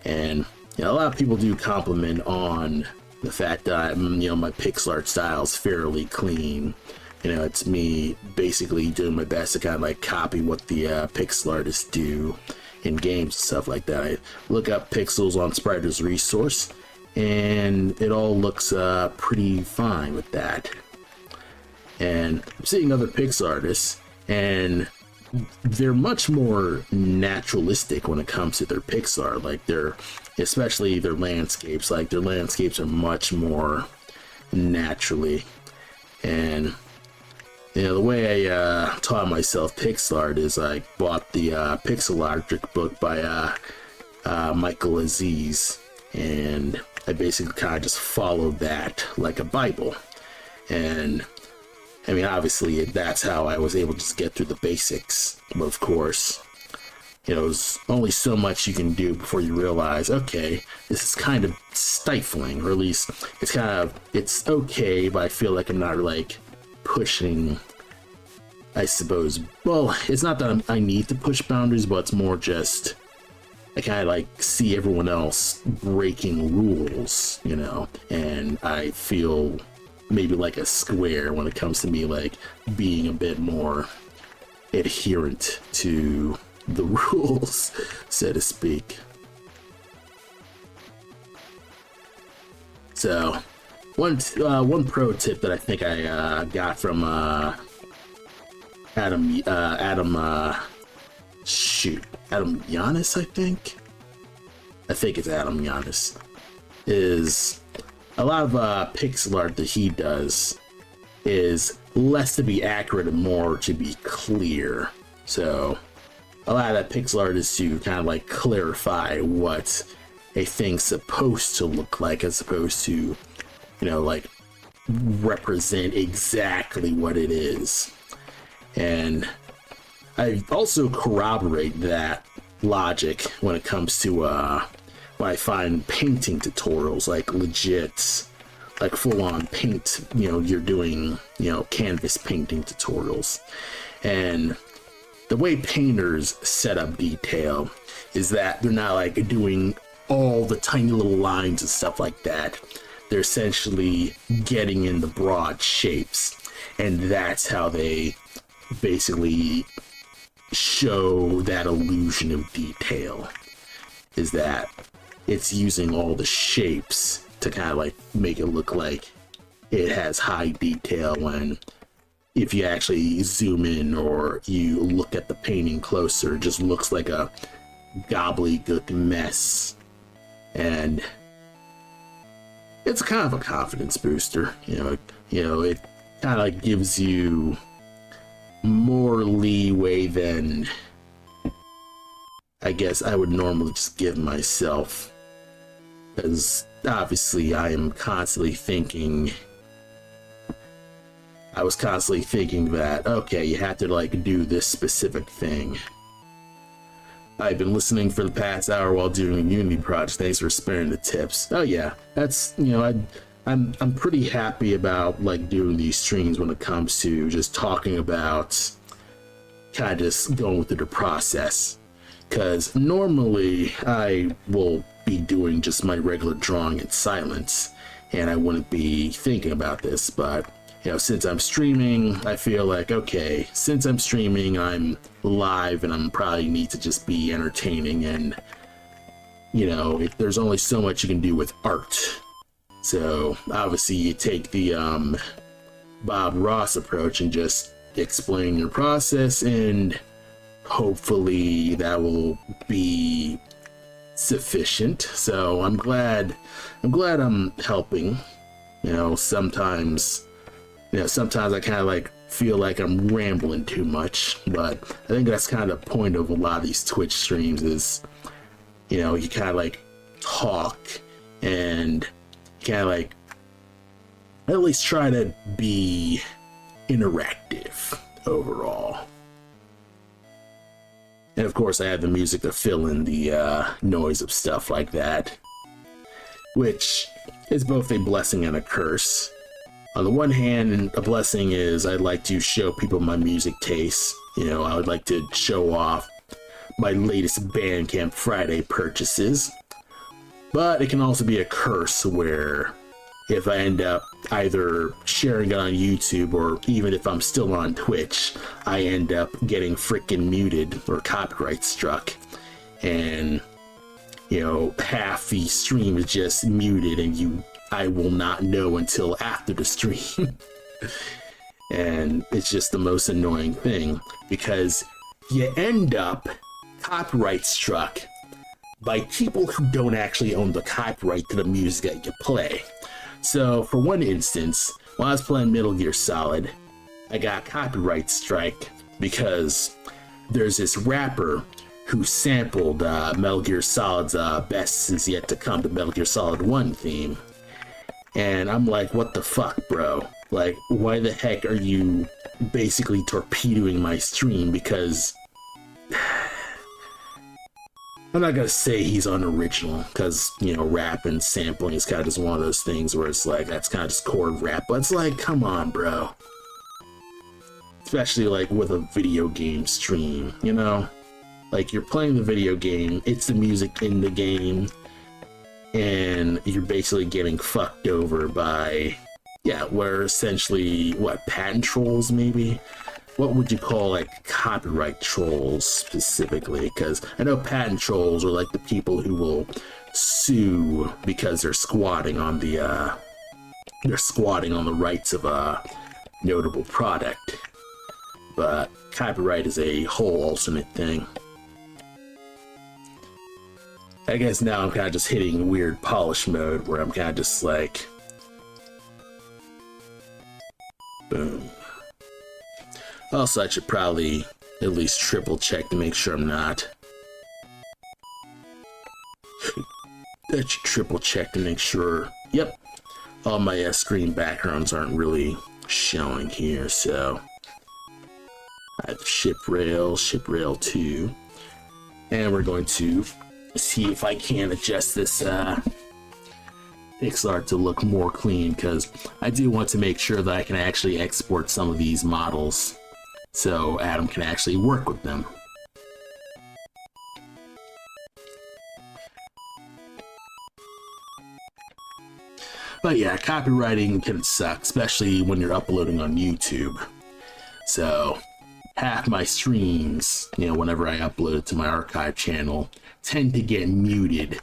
And you know, a lot of people do compliment on the fact that you know, my pixel art style is fairly clean. You know, it's me basically doing my best to kind of like copy what the pixel artists do in games and stuff like that. I look up pixels on Spriter's resource and it all looks pretty fine with that. And I'm seeing other pixel artists and they're much more naturalistic when it comes to their pixel art. Like especially their landscapes, like their landscapes are much more naturally. And you know, the way I taught myself pixel art is I bought the Pixel Logic book by Michael Azzi, and I basically kind of just followed that like a Bible. And I mean, obviously, that's how I was able to just get through the basics. Of course, you know, there's only so much you can do before you realize, okay, this is kind of stifling, or at least it's okay, but I feel like I'm not like pushing, I suppose. Well, it's not that I need to push boundaries, but it's more just I kind of like see everyone else breaking rules, you know, and I feel maybe like a square when it comes to me like being a bit more adherent to the rules, so to speak. So one pro tip that I think I got from Adam Giannis, I think it's Adam Giannis, is a lot of pixel art that he does is less to be accurate and more to be clear. So a lot of that pixel art is to kind of like clarify what a thing's supposed to look like, as opposed to, you know, like represent exactly what it is. And I also corroborate that logic when it comes to when I find painting tutorials, like legit, like full-on paint, you know, you're doing, you know, canvas painting tutorials. And the way painters set up detail is that they're not like doing all the tiny little lines and stuff like that. They're essentially getting in the broad shapes, and that's how they basically show that illusion of detail, is that it's using all the shapes to kind of like make it look like it has high detail, when if you actually zoom in or you look at the painting closer, it just looks like a gobbledygook mess. And it's kind of a confidence booster, you know, it kind of gives you more leeway than I guess I would normally just give myself, because obviously I was constantly thinking that, okay, you have to like do this specific thing. I've been listening for the past hour while doing a Unity project. Thanks for sparing the tips. Oh yeah, that's, you know, I'm pretty happy about like doing these streams when it comes to just talking about kind of just going through the process. Because normally I will be doing just my regular drawing in silence, and I wouldn't be thinking about this, but you know, since I'm streaming, I feel like, okay, since I'm streaming, I'm live, and I'm probably need to just be entertaining, and you know, there's only so much you can do with art. So obviously you take the Bob Ross approach and just explain your process, and hopefully that will be sufficient. So I'm glad I'm helping. You know, sometimes I kind of like feel like I'm rambling too much, but I think that's kind of the point of a lot of these Twitch streams is, you know, you kind of like talk and kind of like at least try to be interactive overall. And of course I have the music to fill in the noise of stuff like that, which is both a blessing and a curse. On the one hand, a blessing is I'd like to show people my music taste. You know, I would like to show off my latest Bandcamp Friday purchases. But it can also be a curse where if I end up either sharing it on YouTube, or even if I'm still on Twitch, I end up getting freaking muted or copyright struck. And, you know, half the stream is just muted, and I will not know until after the stream. And it's just the most annoying thing, because you end up copyright struck by people who don't actually own the copyright to the music that you play. So for one instance, while I was playing Metal Gear Solid, I got copyright strike because there's this rapper who sampled Metal Gear Solid's Best Is Yet to Come to Metal Gear Solid 1 theme. And I'm like, what the fuck, bro? Like, why the heck are you basically torpedoing my stream? Because I'm not gonna say he's unoriginal, because, you know, rap and sampling is kind of just one of those things where it's like, that's kind of just chord rap, but it's like, come on, bro. Especially like with a video game stream, you know? Like, you're playing the video game, it's the music in the game, and you're basically getting fucked over by, yeah, where essentially, what, patent trolls maybe? What would you call like copyright trolls specifically? Because I know patent trolls are like the people who will sue because they're squatting on the rights of a notable product. But copyright is a whole alternate thing. I guess now I'm kind of just hitting weird polish mode where I'm kind of just like, boom. Also, I should probably at least triple check to make sure I'm not. I should triple check to make sure, yep, all my screen backgrounds aren't really showing here, so. the ship rail 2. And we're going to see if I can adjust this pixel art to look more clean, because I do want to make sure that I can actually export some of these models so Adam can actually work with them. But yeah, copywriting can suck, especially when you're uploading on YouTube. So half my streams, whenever I upload it to my archive channel, tend to get muted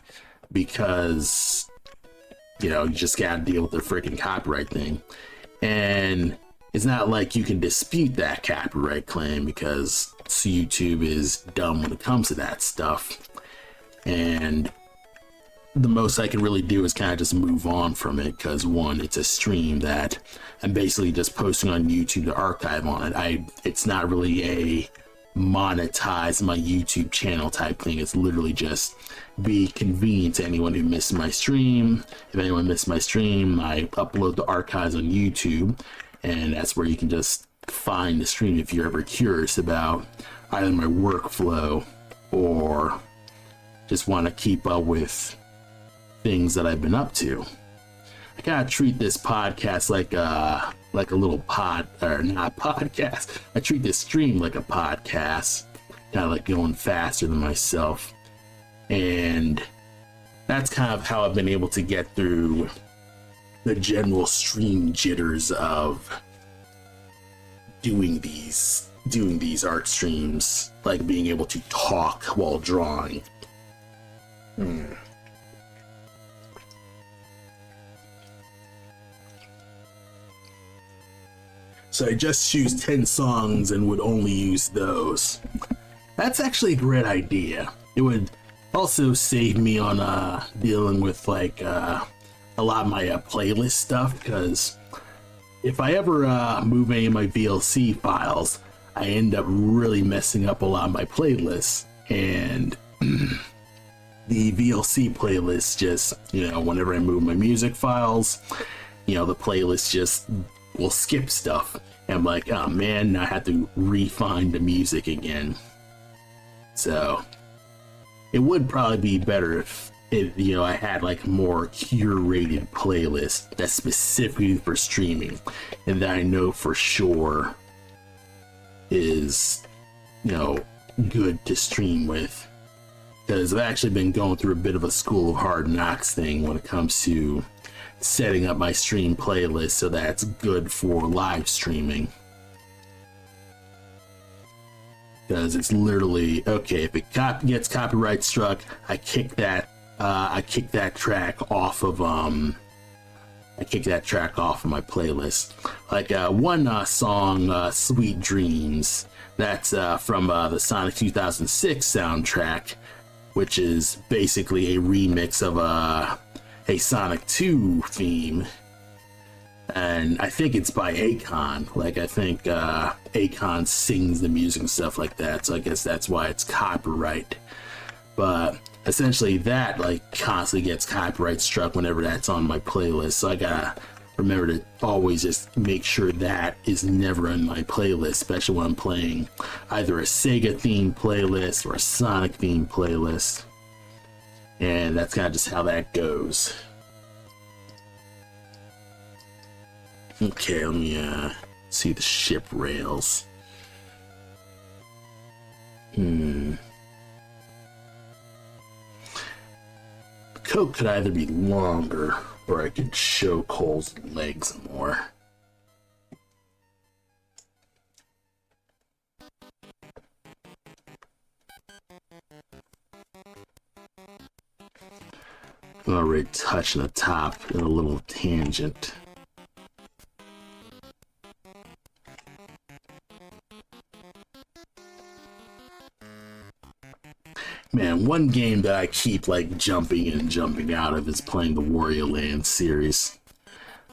because, you just gotta deal with the freaking copyright thing. And it's not like you can dispute that copyright claim, because YouTube is dumb when it comes to that stuff. And the most I can really do is kind of just move on from it, because one, it's a stream that I'm basically just posting on YouTube to archive on it. It's not really a monetize my YouTube channel type thing. It's literally just be convenient to anyone who missed my stream. If anyone missed my stream, I upload the archives on YouTube, and that's where you can just find the stream if you're ever curious about either my workflow or just want to keep up with things that I've been up to. I gotta treat this podcast like a little pod, or not podcast. I treat this stream like a podcast, kind of like going faster than myself, and that's kind of how I've been able to get through the general stream jitters of doing these art streams, like being able to talk while drawing. So I just choose 10 songs and would only use those. That's actually a great idea. It would also save me on dealing with like a lot of my playlist stuff, because if I ever move any of my VLC files, I end up really messing up a lot of my playlists. And the VLC playlist just, whenever I move my music files, the playlist just will skip stuff. And I'm like, oh man, now I have to refine the music again. So it would probably be better if I had like more curated playlist that's specifically for streaming, and that I know for sure is, good to stream with. Because I've actually been going through a bit of a school of hard knocks thing when it comes to setting up my stream playlist so that it's good for live streaming. Because it's literally, okay, if it gets copyright struck, I kick that track off of my playlist. Like one song, Sweet Dreams, that's from the Sonic 2006 soundtrack, which is basically a remix of a Sonic 2 theme, and I think it's by Akon. Like, I think Akon sings the music and stuff like that, so I guess that's why it's copyright. But essentially that constantly gets copyright struck whenever that's on my playlist, so I gotta remember to always just make sure that is never in my playlist, especially when I'm playing either a Sega themed playlist or a Sonic themed playlist. And that's kind of just how that goes. Okay, let me see the ship rails. The coat could either be longer, or I could show Cole's legs more. I'm already touching the top in a little tangent. Man, one game that I keep jumping in and jumping out of is playing the Wario Land series.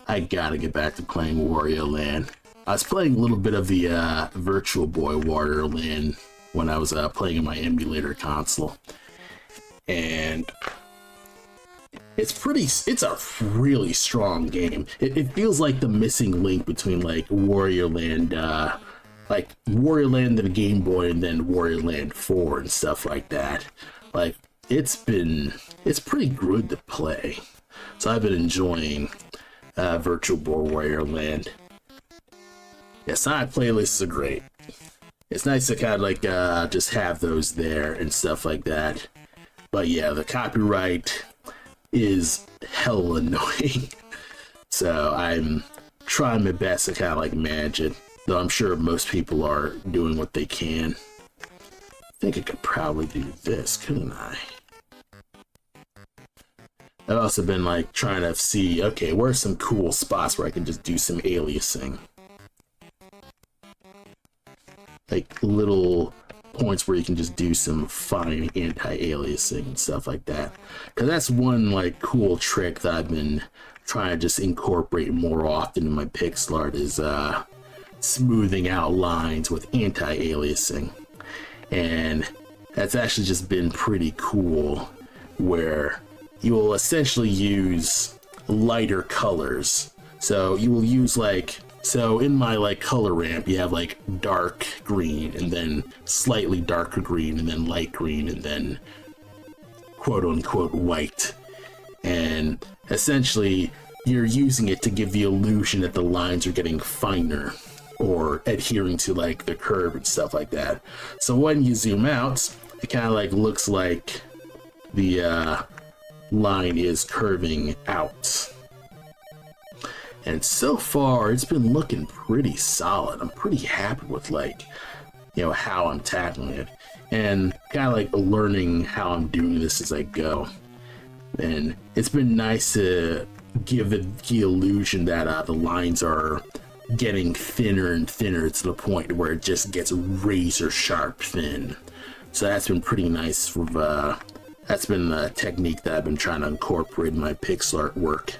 I gotta get back to playing Wario Land. I was playing a little bit of the Virtual Boy Wario Land when I was playing in my emulator console. And it's a really strong game. It feels like the missing link between Wario Land like Warrior Land to the Game Boy and then Warrior Land 4 and stuff like that. Like, it's pretty good to play. So I've been enjoying Virtual Boy Warrior Land. Yeah, Sonic playlists are great. It's nice to kind of like just have those there and stuff like that. But yeah, the copyright is hell annoying. So I'm trying my best to kind of like manage it. Though I'm sure most people are doing what they can. I think I could probably do this, couldn't I? I've also been like trying to see, okay, where are some cool spots where I can just do some aliasing? Like little points where you can just do some fine anti-aliasing and stuff like that. Because that's one like cool trick that I've been trying to just incorporate more often in my pixel art is smoothing out lines with anti-aliasing. And that's actually just been pretty cool, where you will essentially use lighter colors. So you will use like, so in my like color ramp, you have like dark green and then slightly darker green and then light green and then quote unquote white. And essentially you're using it to give the illusion that the lines are getting finer or adhering to like the curve and stuff like that. So when you zoom out, it kind of like looks like the line is curving out. And so far it's been looking pretty solid. I'm pretty happy with like, you know, how I'm tackling it and kind of like learning how I'm doing this as I go. And it's been nice to give it the illusion that the lines are getting thinner and thinner to the point where it just gets razor sharp thin. So that's been pretty nice for that's been the technique that I've been trying to incorporate in my pixel art work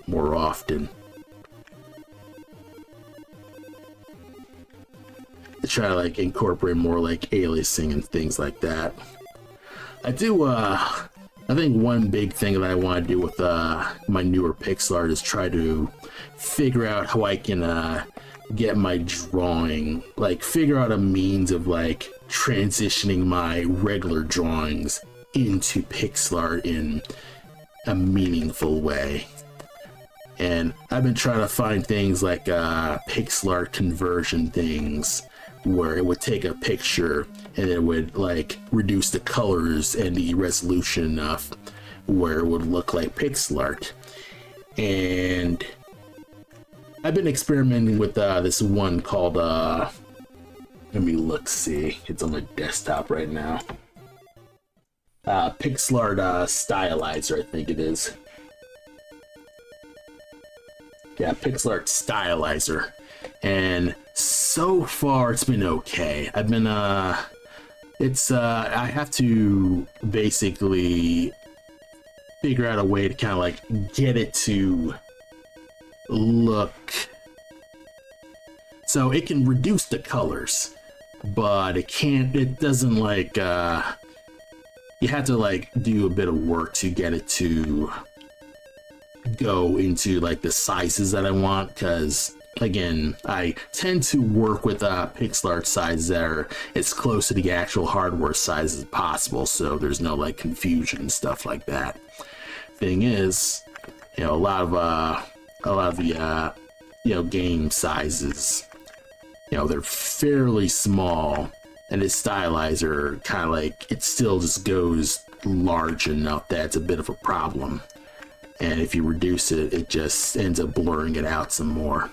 more often. To try to like incorporate more like aliasing and things like that. I do I think one big thing that I want to do with my newer pixel art is try to figure out how I can get my drawing, like figure out a means of like transitioning my regular drawings into pixel art in a meaningful way. And I've been trying to find things like pixel art conversion things where it would take a picture and it would like reduce the colors and the resolution enough where it would look like pixel art. And I've been experimenting with this one called let me look, see, it's on my desktop right now. Pixel Art Stylizer, I think it is. Yeah, Pixel Art Stylizer. And so far it's been okay. I've been it's I have to basically figure out a way to kind of like get it to look, so it can reduce the colors, but it doesn't like you have to like do a bit of work to get it to go into like the sizes that I want, because again, I tend to work with pixel art sizes that are as close to the actual hardware size as possible, so there's no like confusion and stuff like that. Thing is, you know, a lot of the you know, game sizes, you know, they're fairly small, and this stylizer kind of like, it still just goes large enough that it's a bit of a problem. And if you reduce it, it just ends up blurring it out some more.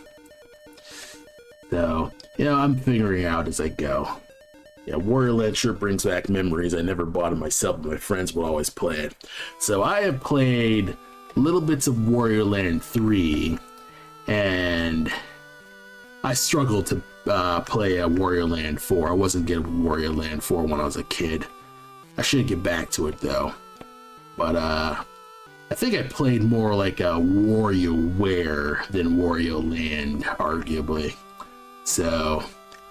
So, you know, I'm figuring out as I go. Yeah, Warrior Land sure brings back memories. I never bought it myself, but my friends would always play it. So I have played little bits of Warrior Land 3, and I struggled to play a Warrior Land 4. I wasn't good at Warrior Land 4 when I was a kid. I should get back to it though. But I think I played more like a WarioWare than Wario Land, arguably. So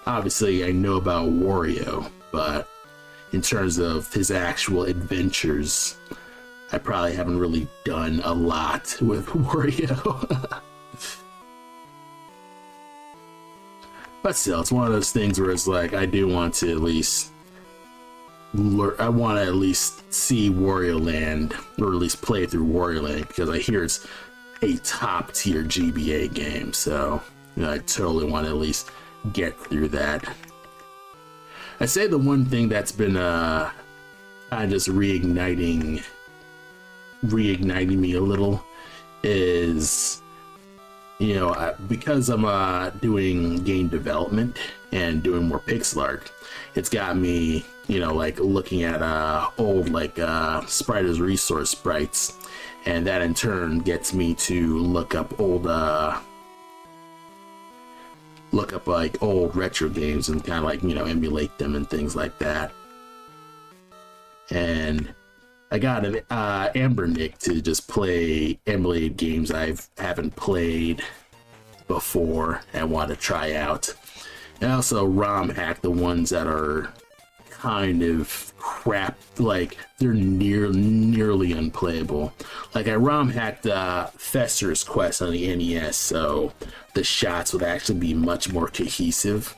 obviously I know about Wario, but in terms of his actual adventures, I probably haven't really done a lot with Wario. But still, it's one of those things where it's like, I do want to at least I want to at least see Wario Land, or at least play through Wario Land, because I hear it's a top tier GBA game. So, you know, I totally want to at least get through that. I'd say the one thing that's been kind of just reigniting me a little is, you know, because I'm doing game development and doing more pixel art, it's got me, you know, like looking at old like Spriter's resource sprites, and that in turn gets me to look up like old retro games and kind of like, you know, emulate them and things like that. And I got an Amber Nick to just play emulated games I haven't played before and want to try out. And I also ROM hack the ones that are kind of crap, like they're nearly unplayable. Like I ROM hacked Fester's Quest on the NES, so the shots would actually be much more cohesive.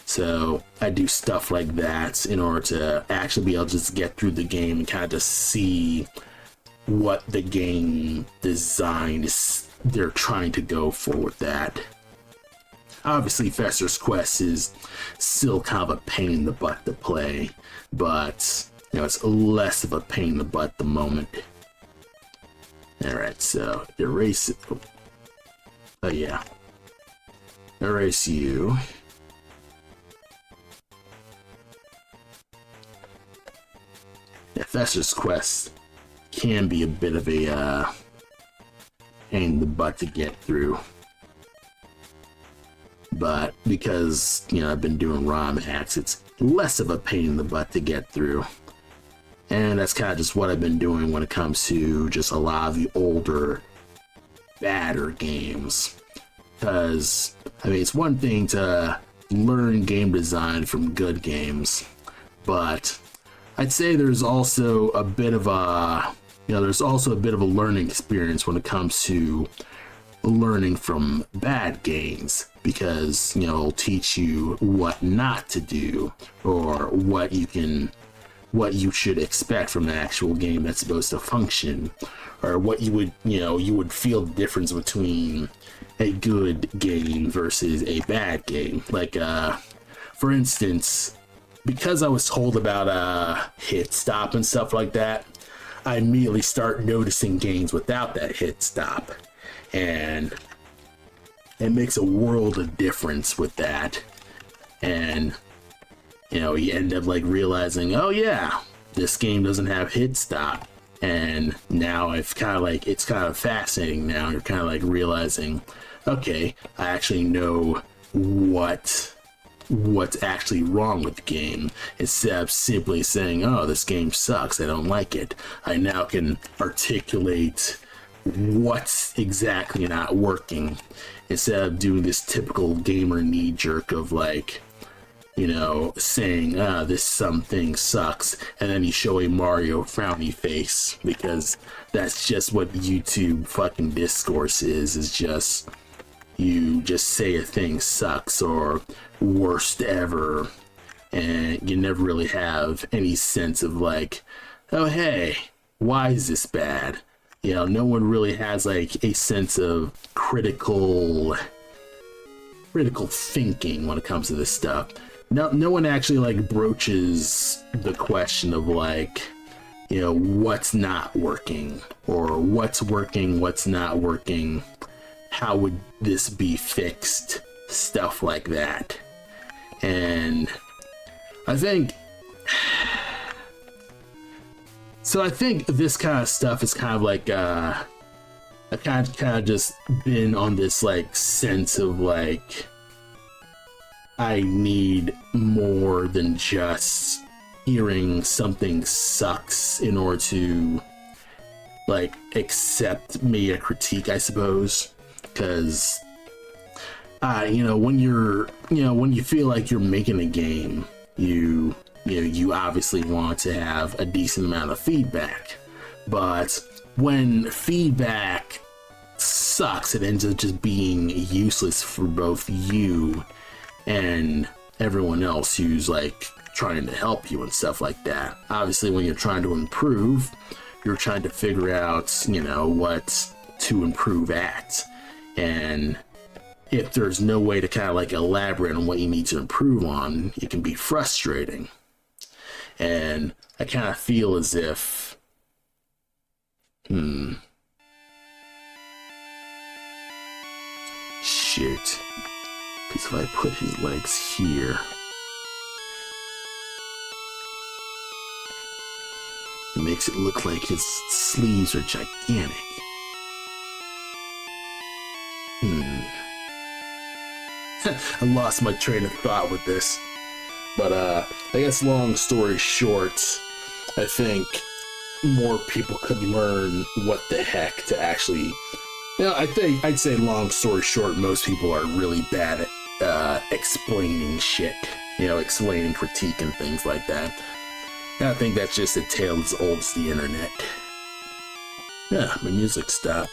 So I do stuff like that in order to actually be able to just get through the game and kind of just see what the game design is they're trying to go for with that. Obviously, Fester's Quest is still kind of a pain in the butt to play, but you know, it's less of a pain in the butt at the moment. Alright, so erase it. Oh yeah. Erase you. Yeah, Fester's Quest can be a bit of a pain in the butt to get through. But because, you know, I've been doing ROM hacks, it's less of a pain in the butt to get through. And that's kind of just what I've been doing when it comes to just a lot of the older, badder games. Because, I mean, it's one thing to learn game design from good games, but I'd say there's also a bit of a, you know, there's also a bit of a learning experience when it comes to learning from bad games, because, you know, it'll teach you what not to do, or what you should expect from an actual game that's supposed to function, or what you would, you know, you would feel the difference between a good game versus a bad game. Like, for instance, because I was told about hit stop and stuff like that, I immediately start noticing games without that hit stop, and it makes a world of difference with that. And, you know, you end up like realizing, oh yeah, this game doesn't have hit stop. And now I've kind of like, it's kind of fascinating now. You're kind of like realizing, okay, I actually know what's actually wrong with the game, instead of simply saying, oh, this game sucks, I don't like it. I now can articulate what's exactly not working, instead of doing this typical gamer knee jerk of like, you know, saying, this something sucks, and then you show a Mario frowny face, because that's just what YouTube fucking discourse is just, you just say a thing sucks or worst ever, and you never really have any sense of like, oh hey, why is this bad? You know, no one really has like a sense of critical thinking when it comes to this stuff. No one actually like broaches the question of like, you know, what's not working, or what's working, what's not working, how would this be fixed, stuff like that. And I think this kind of stuff is kind of like I kind of just been on this like sense of like, I need more than just hearing something sucks in order to like accept me a critique, I suppose. Because you know, when you feel like you're making a game, you obviously want to have a decent amount of feedback. But when feedback sucks, it ends up just being useless for both you and everyone else who's like trying to help you and stuff like that. Obviously, when you're trying to improve, you're trying to figure out, you know, what to improve at. And if there's no way to kind of like elaborate on what you need to improve on, it can be frustrating. And I kind of feel as if, shoot. Because if I put his legs here, it makes it look like his sleeves are gigantic. I lost my train of thought with this. But I guess long story short, I think more people could learn what the heck to actually, you know, I'd say long story short, most people are really bad at explaining shit, you know, explaining critique and things like that. And I think that's just a tale as old as the internet. Yeah, my music stopped.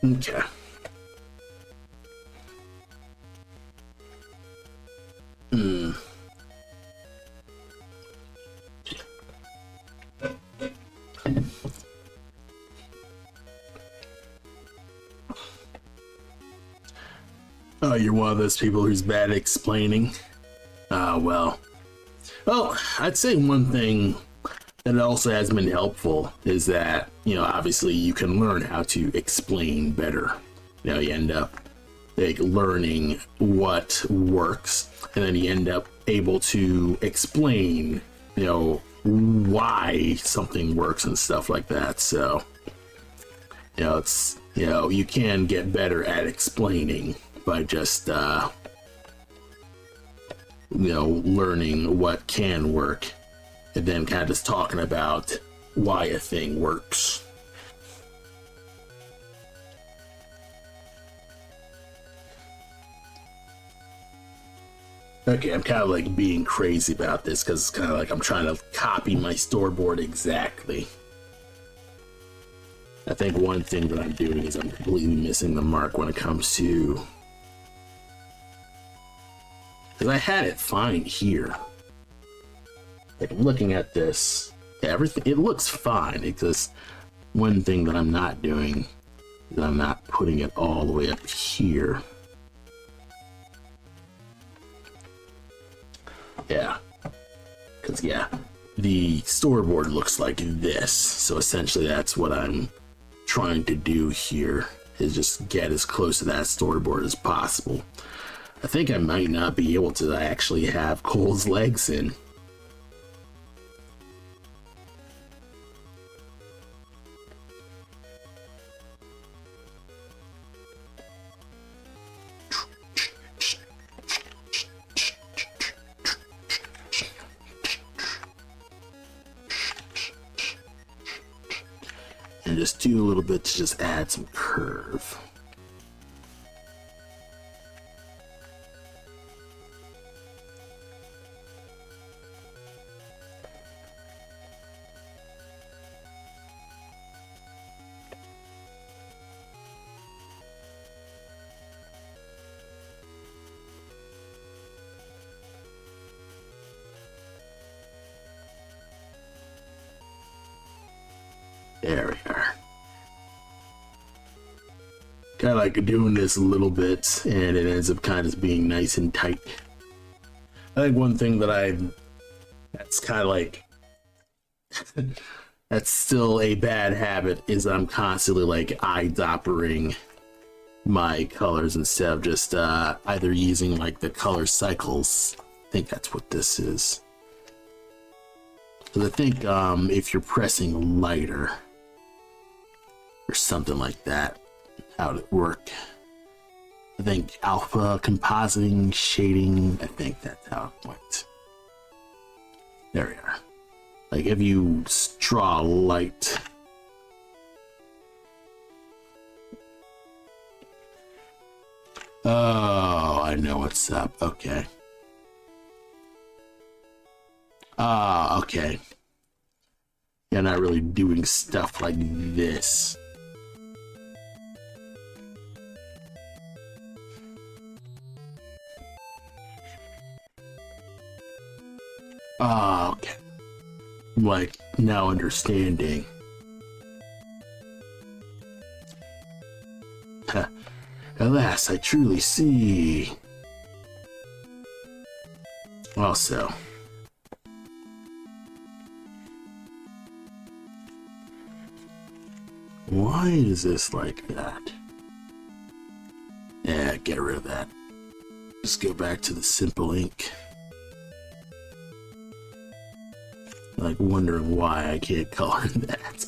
Okay. Oh, you're one of those people who's bad at explaining? Well, I'd say one thing that also has been helpful is that, you know, obviously you can learn how to explain better. You know, you end up like learning what works, and then you end up able to explain, you know, why something works and stuff like that. So, you know, it's, you know, you can get better at explaining by just, you know, learning what can work, and then kind of just talking about why a thing works. Okay, I'm kind of like being crazy about this because it's kind of like I'm trying to copy my storyboard exactly. I think one thing that I'm doing is I'm completely missing the mark when it comes to, because I had it fine here. Like, I'm looking at this, everything, it looks fine. It's just one thing that I'm not doing is I'm not putting it all the way up here. Yeah, because yeah, the storyboard looks like this. So essentially that's what I'm trying to do here, is just get as close to that storyboard as possible. I think I might not be able to actually have Cole's legs in. And just do a little bit to just add some curve. There we are. Kind of like doing this a little bit, and it ends up kind of being nice and tight. I think one thing that that's kind of like, that's still a bad habit, is I'm constantly like eye-doppering my colors instead of just either using like the color cycles. I think that's what this is. Because I think if you're pressing lighter or something like that, how would it work? I think alpha, compositing, shading, I think that's how it went. There we are. Like if you draw light, oh, I know what's up. Okay. Ah, okay. You're not really doing stuff like this. Ah, okay. Like, now understanding. Alas, I truly see. Also, why is this like that? Yeah, get rid of that. Just go back to the simple ink. Like wondering why I can't color that.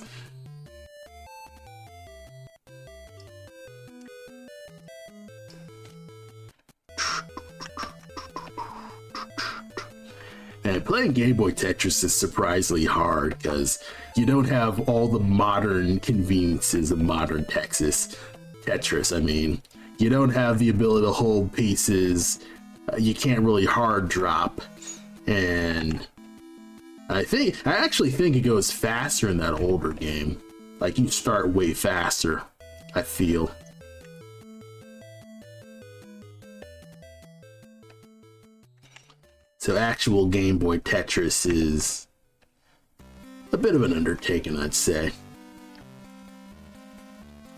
And playing Game Boy Tetris is surprisingly hard because you don't have all the modern conveniences of modern Tetris. I mean, you don't have the ability to hold pieces. You can't really hard drop, and I actually think it goes faster in that older game. Like you start way faster, I feel. So actual Game Boy Tetris is a bit of an undertaking, I'd say.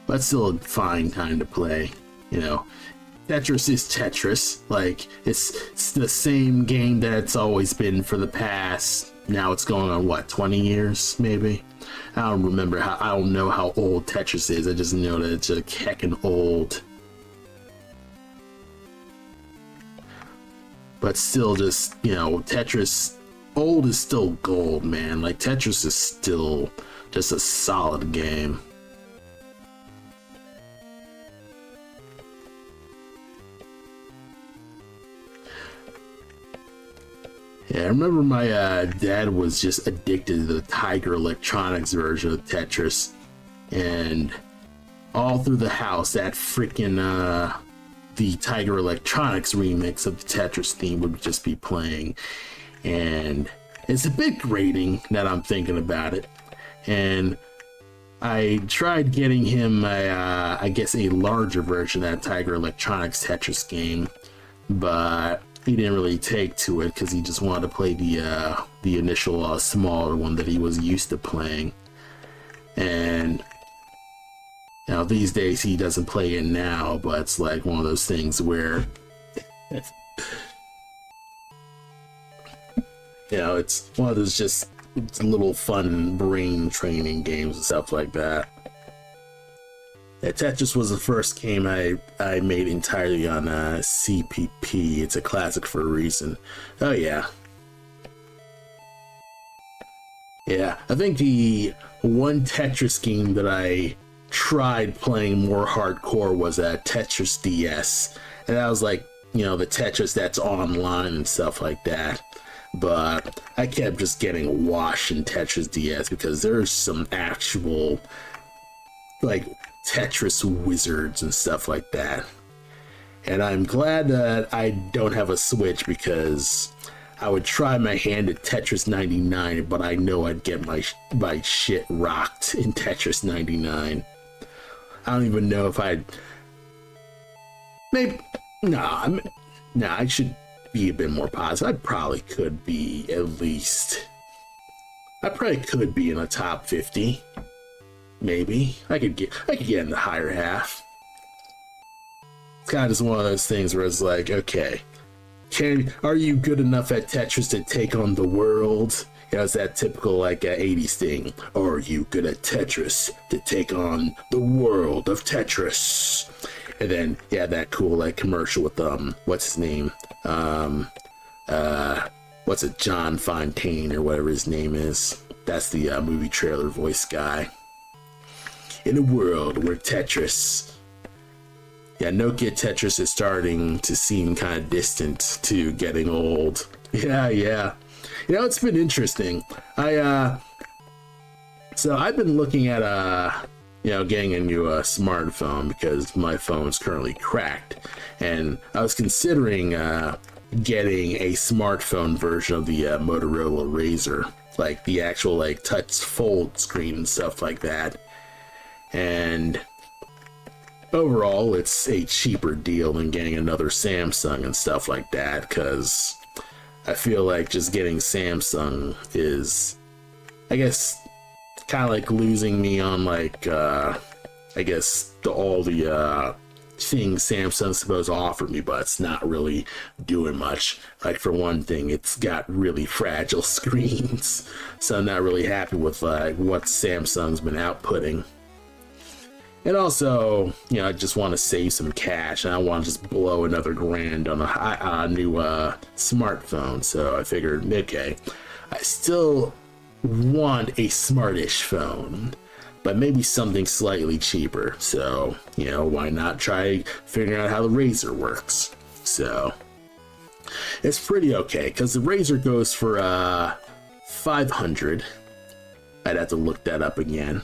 But still a fine kind of play, you know. Tetris is Tetris. Like, it's the same game that it's always been for the past, now it's going on, what, 20 years, maybe? I don't know how old Tetris is, I just know that it's like heckin' old. But still just, you know, Tetris, old is still gold, man. Like, Tetris is still just a solid game. Yeah, I remember my dad was just addicted to the Tiger Electronics version of Tetris. And all through the house, that freaking, the Tiger Electronics remix of the Tetris theme would just be playing, and it's a bit grating that I'm thinking about it. And I tried getting him I guess a larger version of that Tiger Electronics Tetris game, but he didn't really take to it because he just wanted to play the initial smaller one that he was used to playing. And you know, these days he doesn't play it now, but it's like one of those things where, you know, it's one of those just little fun brain training games and stuff like that. Yeah, Tetris was the first game I made entirely on CPP. It's a classic for a reason. Oh yeah. Yeah, I think the one Tetris game that I tried playing more hardcore was Tetris DS, and that was like, you know, the Tetris that's online and stuff like that. But I kept just getting washed in Tetris DS because there's some actual like Tetris wizards and stuff like that. And I'm glad that I don't have a Switch because I would try my hand at Tetris 99, but I know I'd get my shit rocked in Tetris 99. I don't even know if I'd... Maybe... Nah, I should be a bit more positive. I probably could be at least... I probably could be in the top 50. Maybe. I could get in the higher half. It's kind of just one of those things where it's like, okay, are you good enough at Tetris to take on the world? You know, it's that typical like 80s thing. Are you good at Tetris to take on the world of Tetris? And then, yeah, that cool like commercial with what's his name? What's it, John Fontaine or whatever his name is. That's the movie trailer voice guy. In a world where Tetris... Yeah, Nokia Tetris is starting to seem kind of distant to getting old. Yeah. You know, it's been interesting. So I've been looking at, you know, getting a new smartphone because my phone is currently cracked. And I was considering getting a smartphone version of the Motorola Razr, like the actual like touch fold screen and stuff like that. And overall, it's a cheaper deal than getting another Samsung and stuff like that, because I feel like just getting Samsung is, I guess, kind of like losing me on like, I guess, all the things Samsung's supposed to offer me, but it's not really doing much. Like, for one thing, it's got really fragile screens, so I'm not really happy with like what Samsung's been outputting. And also, you know, I just want to save some cash, and I want to just blow another grand on a new smartphone. So I figured, okay, I still want a smartish phone, but maybe something slightly cheaper. So, you know, why not try figuring out how the Razr works? So it's pretty okay, because the Razr goes for $500. I'd have to look that up again.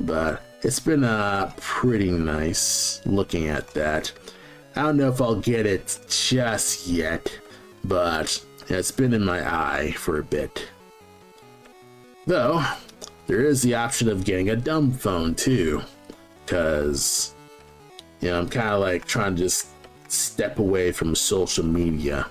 But it's been pretty nice looking at that. I don't know if I'll get it just yet, but it's been in my eye for a bit. Though, there is the option of getting a dumb phone too, because, you know, I'm kind of like trying to just step away from social media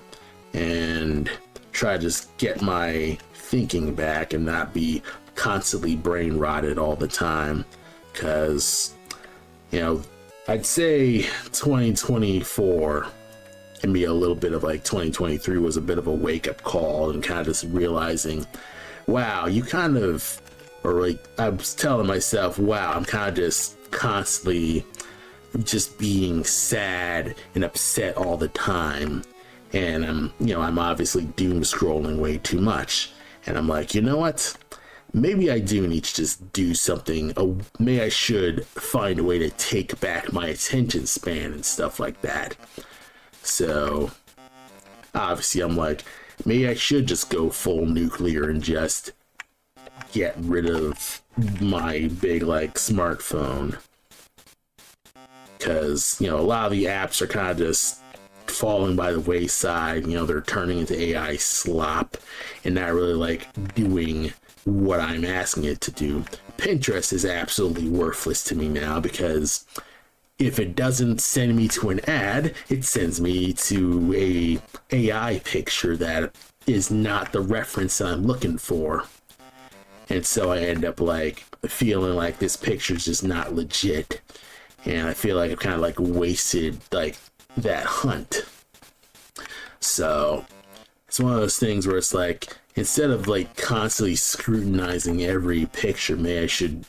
and try to just get my thinking back and not be constantly brain rotted all the time. Because, you know, I'd say 2024 can be a little bit of like 2023 was a bit of a wake-up call, and kind of just realizing, wow, you kind of, or like I was telling myself, wow, I'm kind of just constantly just being sad and upset all the time, and I'm obviously doom scrolling way too much. And I'm like, you know what? Maybe I do need to just do something. Maybe I should find a way to take back my attention span and stuff like that. So, obviously, I'm like, maybe I should just go full nuclear and just get rid of my big, like, smartphone. Because, you know, a lot of the apps are kind of just falling by the wayside. You know, they're turning into AI slop and not really, like, doing what I'm asking it to do. Pinterest is absolutely worthless to me now, because if it doesn't send me to an ad, it sends me to a AI picture that is not the reference that I'm looking for. And so I end up like feeling like this picture is just not legit, and I feel like I've kind of like wasted like that hunt. So it's one of those things where it's like, instead of like constantly scrutinizing every picture, maybe I should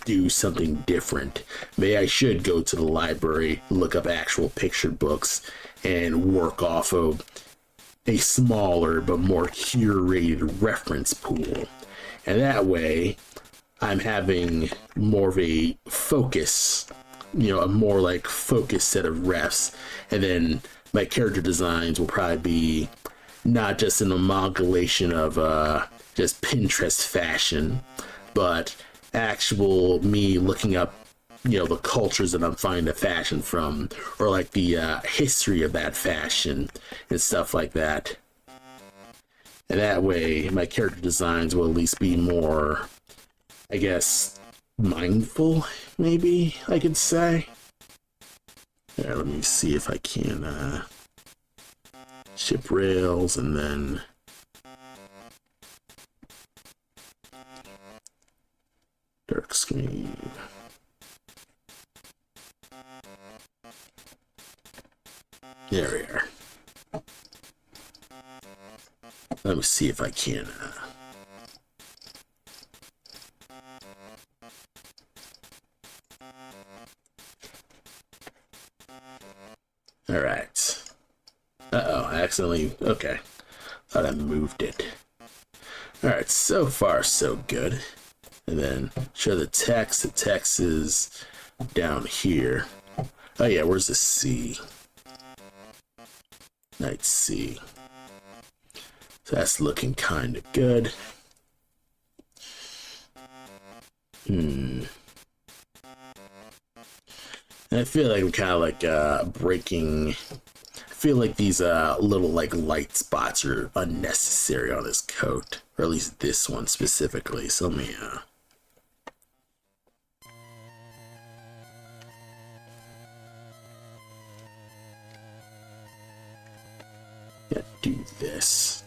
do something different. Maybe I should go to the library, look up actual picture books, and work off of a smaller but more curated reference pool. And that way, I'm having more of a focus, you know, a more like focused set of refs. And then my character designs will probably be not just an amalgamation of just Pinterest fashion, but actual me looking up, you know, the cultures that I'm finding the fashion from, or like the history of that fashion and stuff like that. And that way, my character designs will at least be more, I guess, mindful, maybe I could say. Yeah, let me see if I can ship rails, and then dark screen. There we are. Let me see if I can all right. Uh-oh, I accidentally, okay. Thought I moved it. All right, so far so good. And then show the text. The text is down here. Oh yeah, where's the C? Night C. So that's looking kind of good. And I feel like I'm kind of like breaking. I feel like these little like light spots are unnecessary on his coat, or at least this one specifically. So let me do this.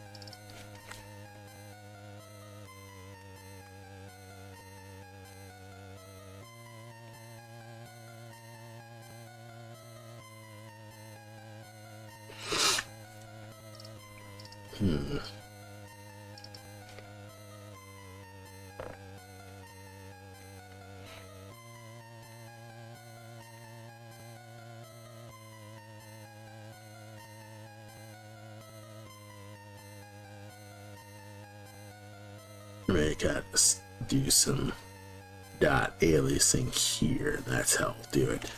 I gotta do some dot aliasing here. That's how I'll do it.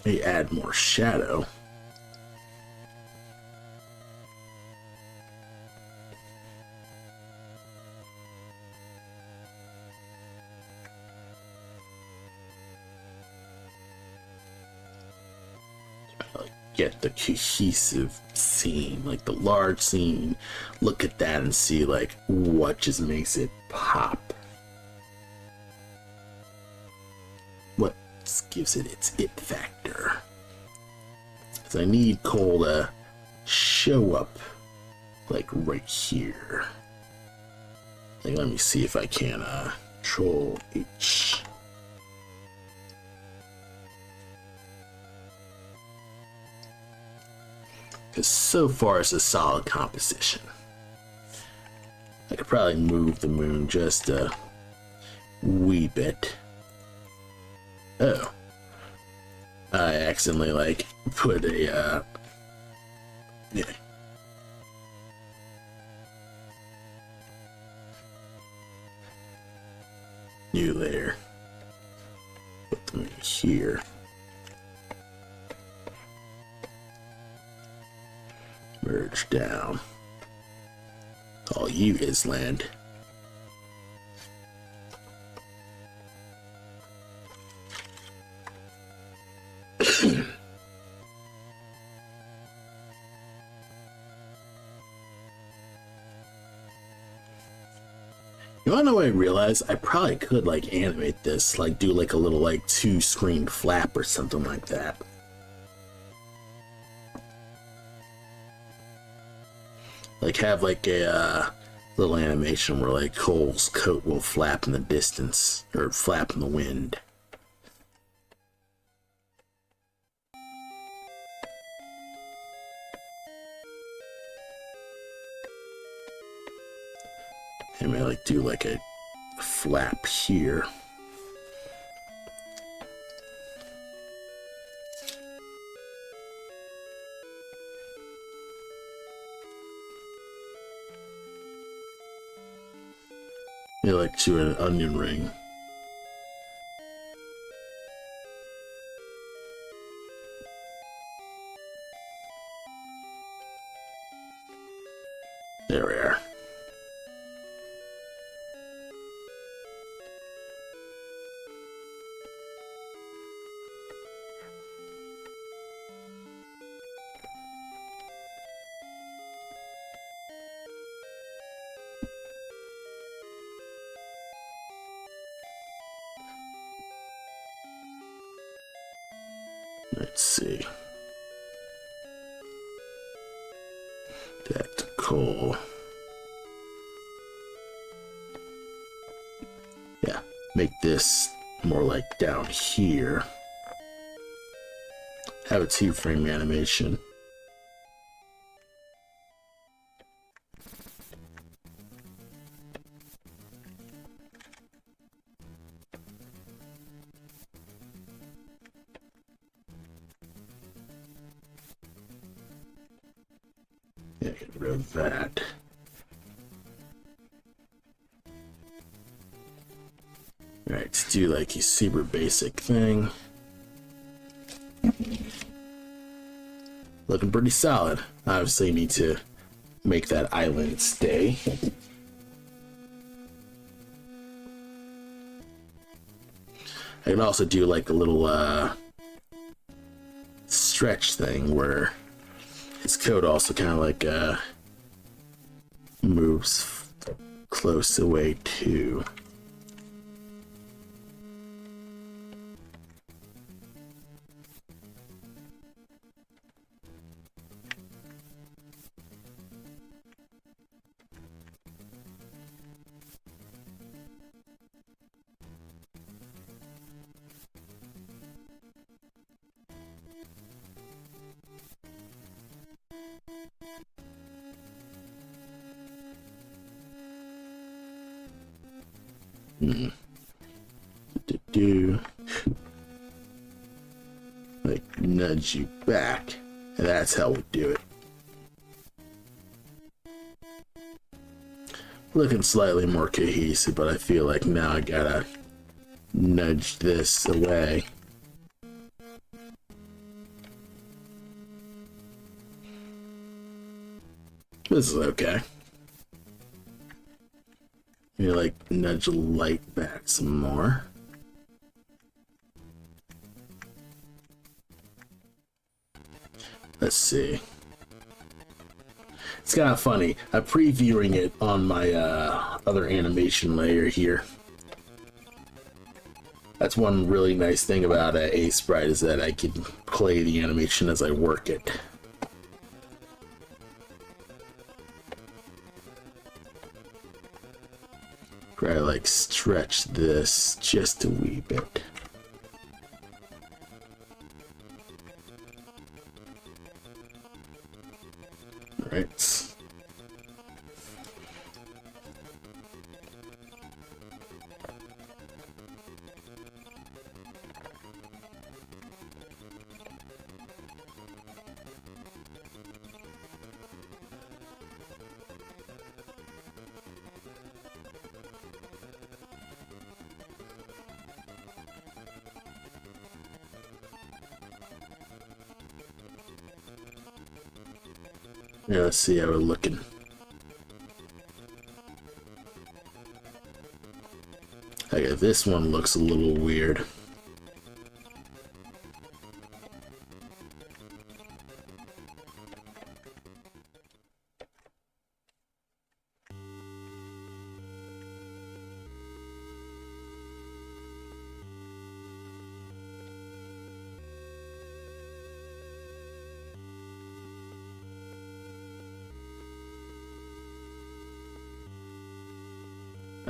They add more shadow. Get the cohesive scene, like the large scene, look at that and see like what just makes it pop. What gives it its it factor. Because I need Cole to show up like right here. Like, let me see if I can Control H. Because so far it's a solid composition. I could probably move the moon just a wee bit. Oh. I accidentally like put a yeah. New layer. Put them in here. Merge down. All you is land. You wanna know what I realized? I probably could like animate this, like do like a little like 2-screen flap or something like that. Like have like a little animation where like Cole's coat will flap in the distance or flap in the wind. I may like do like a flap here. Yeah, like to an onion ring. There we are. Let's see. That's cool. Yeah, make this more like down here. Have a 2-frame animation. Yeah, get rid of that. Alright, let's do like a super basic thing. Looking pretty solid. Obviously need to make that island stay. I can also do like a little stretch thing where his coat also kind of like moves close away too. Like nudge you back, and that's how we do it. Looking slightly more cohesive, but I feel like now I gotta nudge this away. This is okay. Maybe like nudge the light back some more. Let's see. It's kind of funny. I'm previewing it on my other animation layer here. That's one really nice thing about Aseprite, is that I can play the animation as I work it. Probably like stretch this just a wee bit. All right. Yeah, let's see how we're looking. Okay, this one looks a little weird.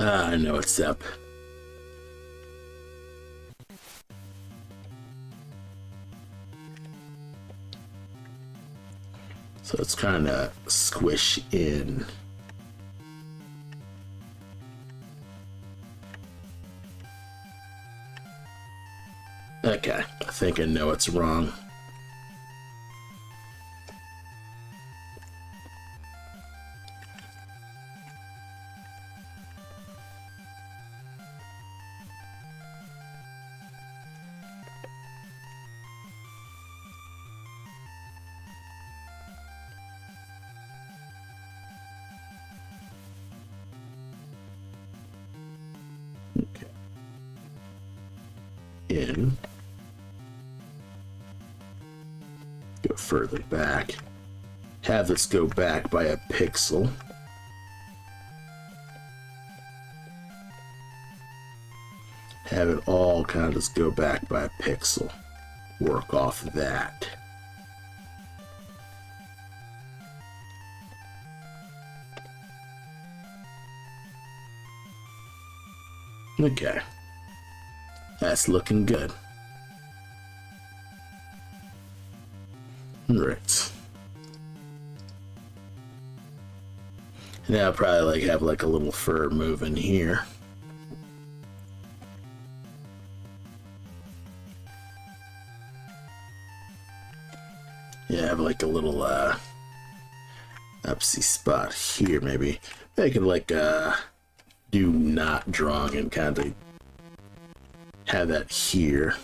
I know what's up. So it's kind of squish in. Okay, I think I know what's wrong. In, go further back, have this go back by a pixel, have it all kind of just go back by a pixel, work off of that. Okay. That's looking good. Right. Now I'll probably like have like a little fur moving here. Yeah, have like a little upsy spot here maybe. Make it like do not drawing and kind of have that here.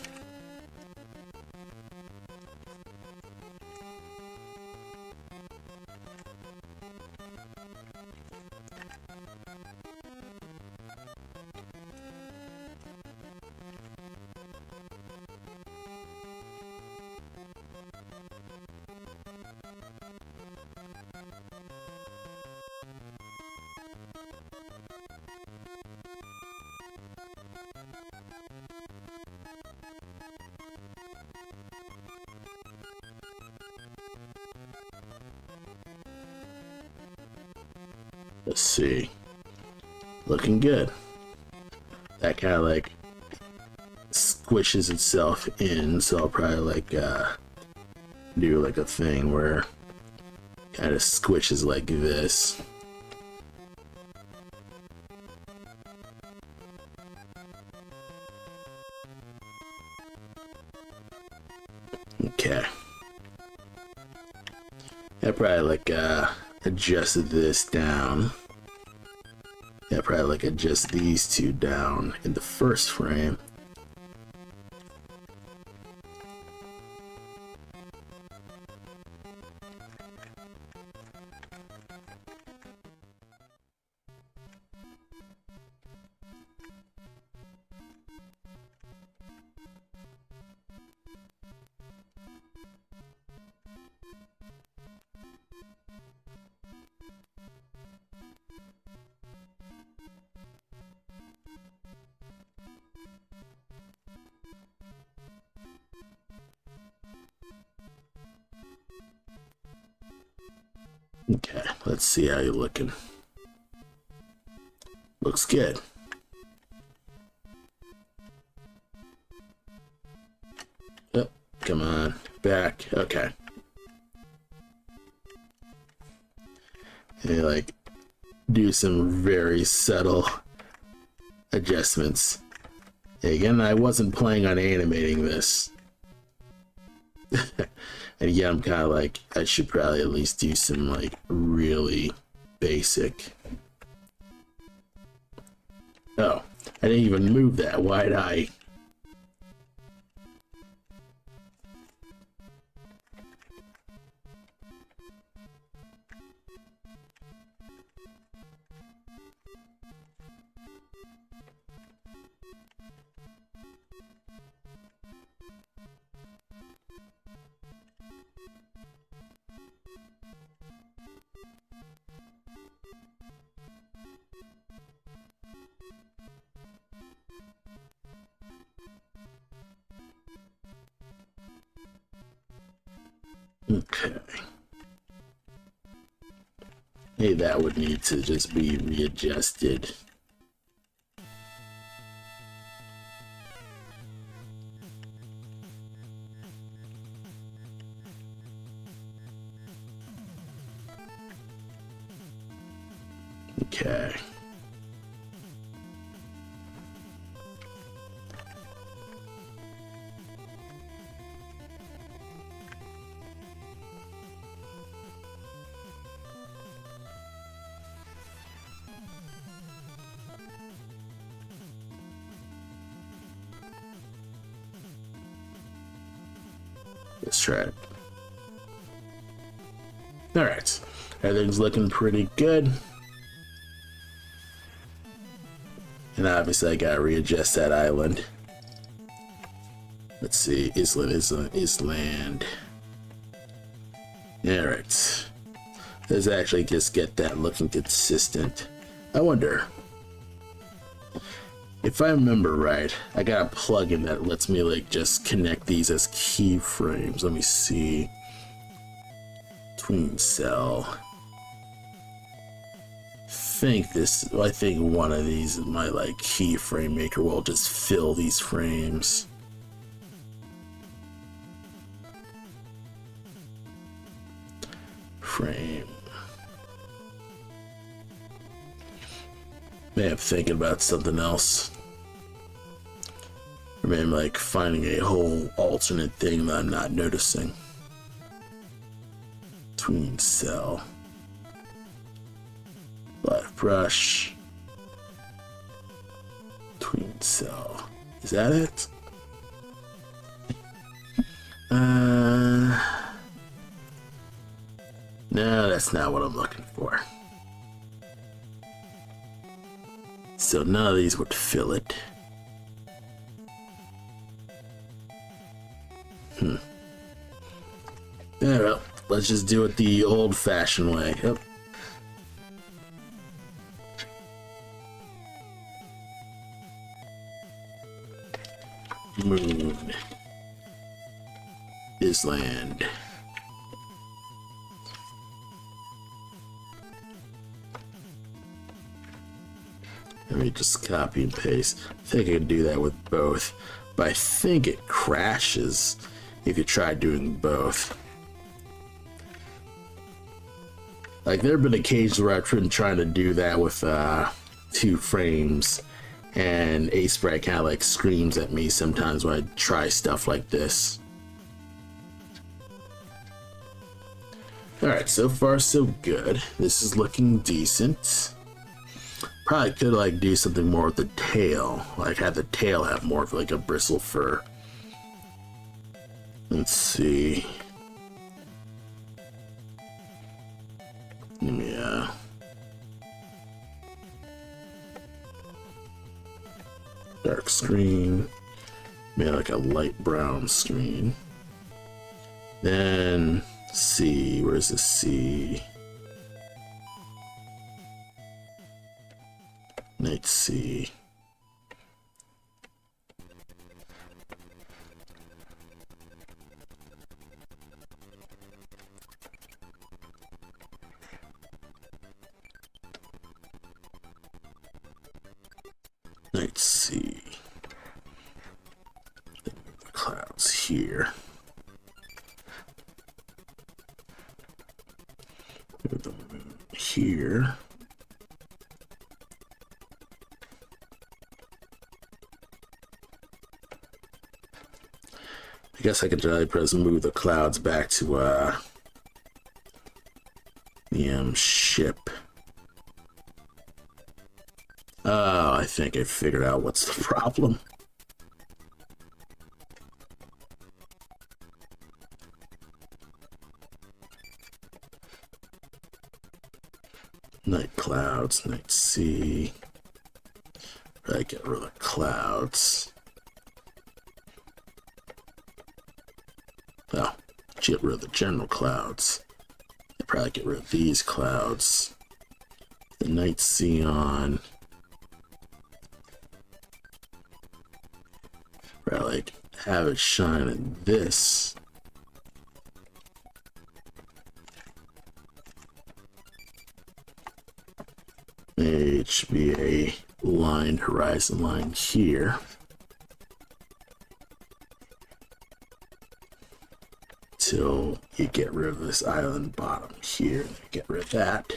Let's see. Looking good. That kind of like squishes itself in, so I'll probably like do like a thing where kind of squishes like this. Okay. I probably like adjust this down. Yeah, probably like adjust these two down in the first frame. Okay, let's see how you're looking. Looks good. Oh, come on, back. Okay. And like do some very subtle adjustments. Again, I wasn't planning on animating this. And yeah, I'm kind of like, I should probably at least do some like really basic. Oh, I didn't even move that. Why'd I? Okay. Hey, that would need to just be readjusted. Okay. Let's try it. Alright. Everything's looking pretty good. And obviously I gotta readjust that island. Let's see. Island. Alright. Let's actually just get that looking consistent. I wonder. If I remember right, I got a plugin that lets me like just connect these as keyframes. Let me see. Tween cell. I think one of these is my like keyframe maker will just fill these frames. Frame. Maybe I'm thinking about something else. Or maybe I'm like finding a whole alternate thing that I'm not noticing. Tween cell. Live brush. Tween cell. Is that it? No, that's not what I'm looking for. So none of these would fill it. Yeah, well, let's just do it the old-fashioned way. Yep. moon, Island. Let me just copy and paste. I think I can do that with both, but I think it crashes if you try doing both. Like, there have been occasions where I've been trying to do that with 2 frames, and Aseprite kind of like screams at me sometimes when I try stuff like this. Alright, so far so good. This is looking decent. Probably could like do something more with the tail, like have the tail have more of like a bristle fur. Let's see. Yeah. Dark screen. Maybe like a light brown screen. Then C. Where's the C? Night C. Night C. The clouds here. Move the moon here. I guess I could try to move the clouds back to the ship. Oh, I think I figured out what's the problem. Night clouds, night sea. Right, get rid of the clouds. Well, get rid of the general clouds. I'd probably get rid of these clouds. The night sea on. Probably like have it shine in this. Maybe it should be a lined horizon line here. Till you get rid of this island bottom here. Get rid of that.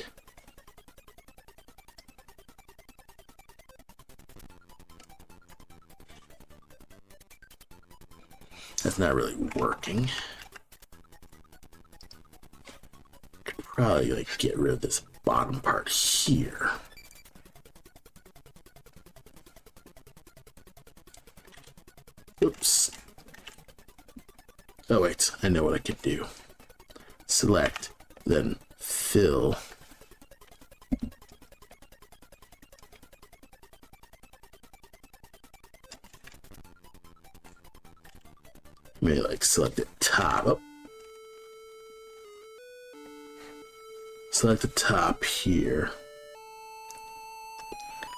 That's not really working. Could probably like get rid of this bottom part here. Oops. Oh wait, I know what I could do. Select, then fill. Maybe like select the top. Oh. Select the top here.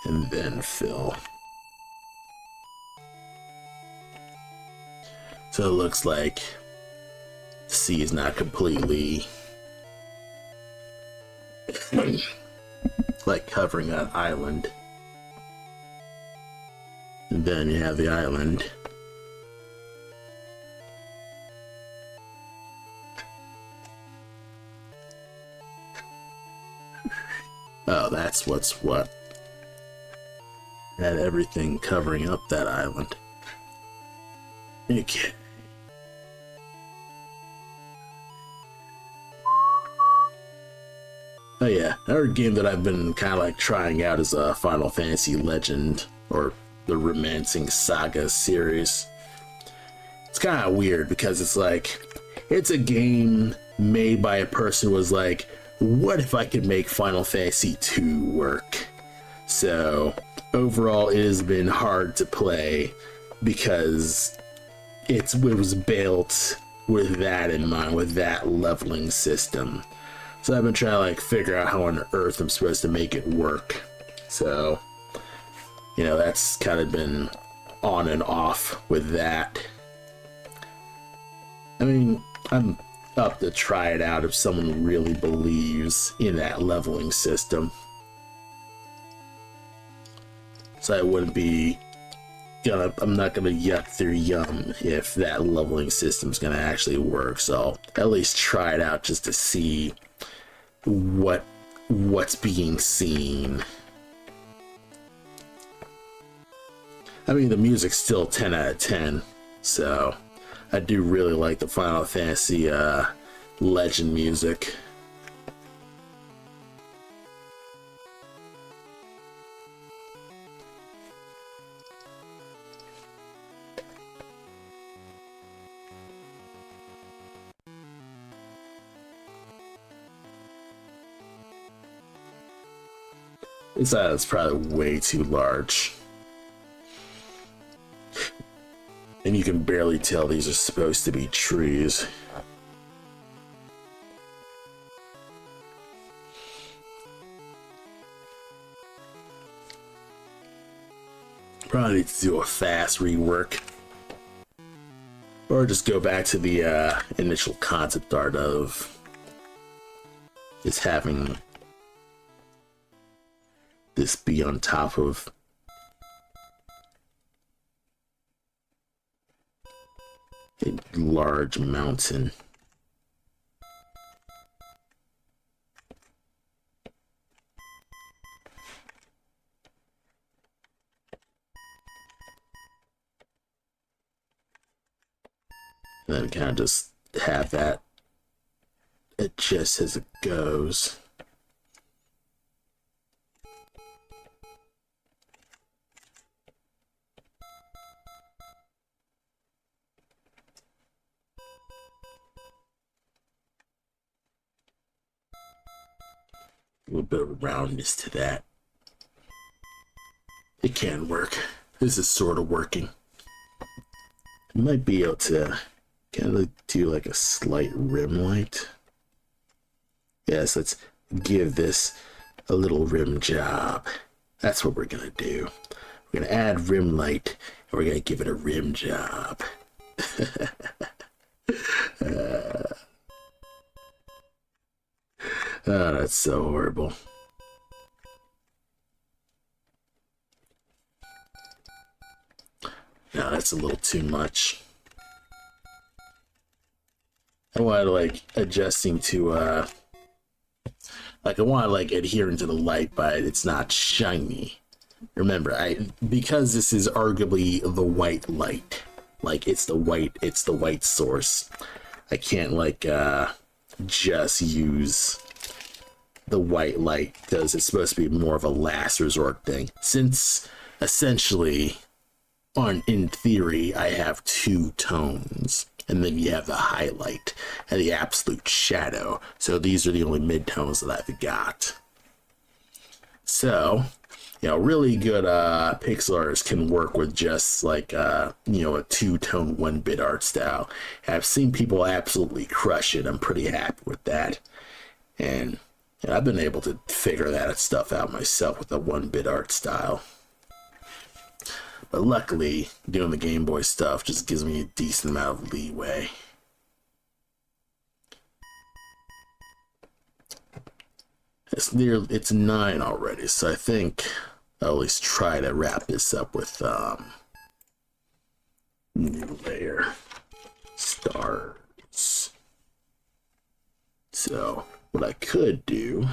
And then fill. So it looks like the sea is not completely like covering that island. And then you have the island. Oh, that's what's what. Had everything covering up that island. Okay. Oh yeah, another game that I've been kind of like trying out is Final Fantasy Legend, or the Romancing Saga series. It's kind of weird because it's like, it's a game made by a person who was like, what if I could make Final Fantasy 2 work? So overall it has been hard to play because it was built with that in mind, with that leveling system. So I've been trying to like figure out how on earth I'm supposed to make it work. So, you know, that's kind of been on and off with that. I mean, I'm up to try it out if someone really believes in that leveling system. So I wouldn't be I'm not gonna yuck their yum if that leveling system's gonna actually work. So at least try it out just to see what's being seen. I mean, the music's still 10 out of 10, so I do really like the Final Fantasy Legend music. It's probably way too large. And you can barely tell these are supposed to be trees. Probably need to do a fast rework. Or just go back to the initial concept art of just having this be on top of a large mountain. And then kind of just have that adjust as it goes. A little bit of roundness to that. It can work. This is sort of working. I might be able to kind of do like a slight rim light. Yes, let's give this a little rim job. That's what we're gonna do. We're gonna add rim light and we're gonna give it a rim job. Oh, that's so horrible. No, that's a little too much. I want to like adjusting to like I want to like adhering to the light, but it's not shiny. Remember, because this is arguably the white light, like it's the white source. I can't like just use the white light because it's supposed to be more of a last resort thing, since essentially in theory I have two tones, and then you have the highlight and the absolute shadow, so these are the only mid-tones that I've got. So really good pixel artists can work with just like a two-tone 1-bit art style. I've seen people absolutely crush it. I'm pretty happy with that, and I've been able to figure that stuff out myself with a 1-bit art style. But luckily, doing the Game Boy stuff just gives me a decent amount of leeway. It's 9 already, so I think I'll at least try to wrap this up with new layer stars. So what I could do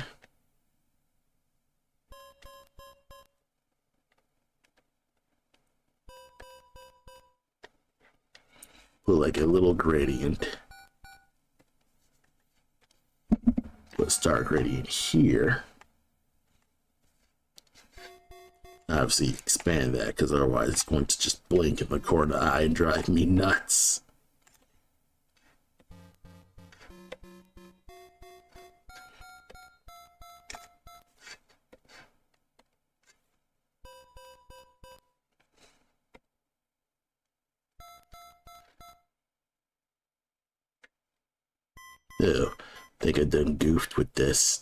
put like a little gradient, put a star gradient here. Obviously expand that because otherwise it's going to just blink in the corner of the eye and drive me nuts. Ew, think I done goofed with this.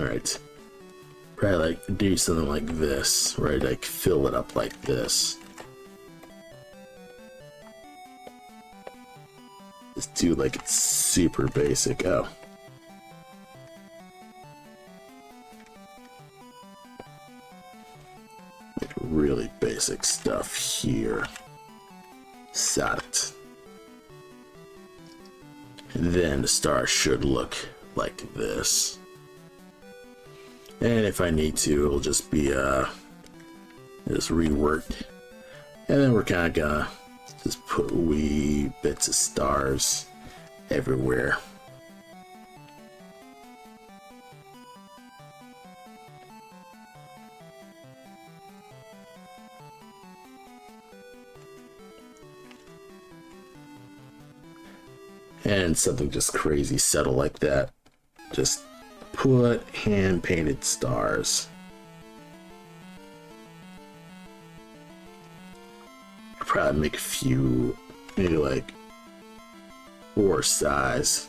Alright. Probably like do something like this, right? Like fill it up like this. Just do like it's super basic. Oh. Like really basic stuff here. Sat. And then the star should look like this. And if I need to, it'll just be just reworked. And then we're kind of gonna just put wee bits of stars everywhere. And something just crazy subtle like that. Just put hand painted stars. Probably make a few, maybe like 4 size.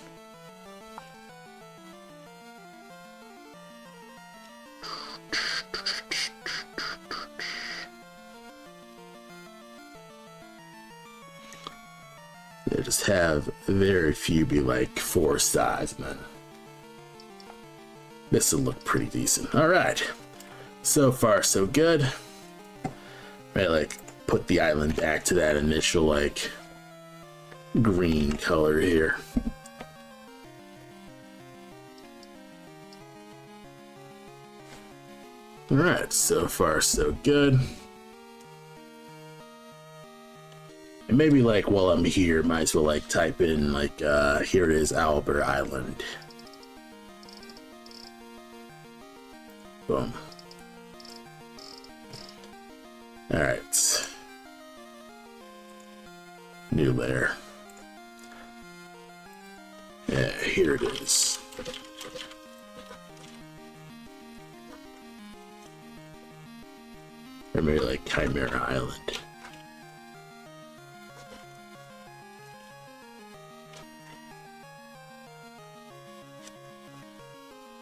They just have very few be like 4 size, man. This will look pretty decent. All right, so far so good. Right, like put the island back to that initial like green color here. All right, so far so good. And maybe like while I'm here, might as well like type in like here it is, Albert Island. Boom. All right. New layer. Yeah, here it is. Or maybe like Chimera Island.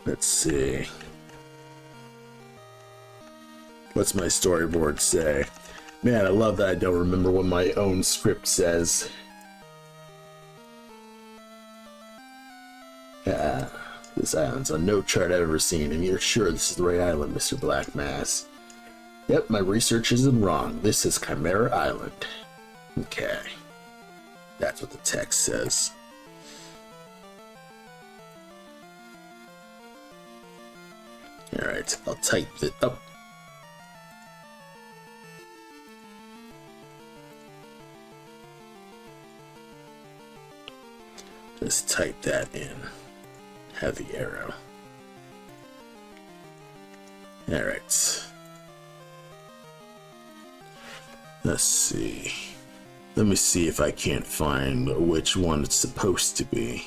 Let's see. What's my storyboard say? Man, I love that I don't remember what my own script says. This island's on no chart I've ever seen, and you're sure this is the right island, Mr. Blackmask? Yep, my research isn't wrong. This is Chimera Island. Okay. That's what the text says. Alright, I'll type it up. Just type that in. Heavy arrow. Alright. Let's see. Let me see if I can't find which one it's supposed to be.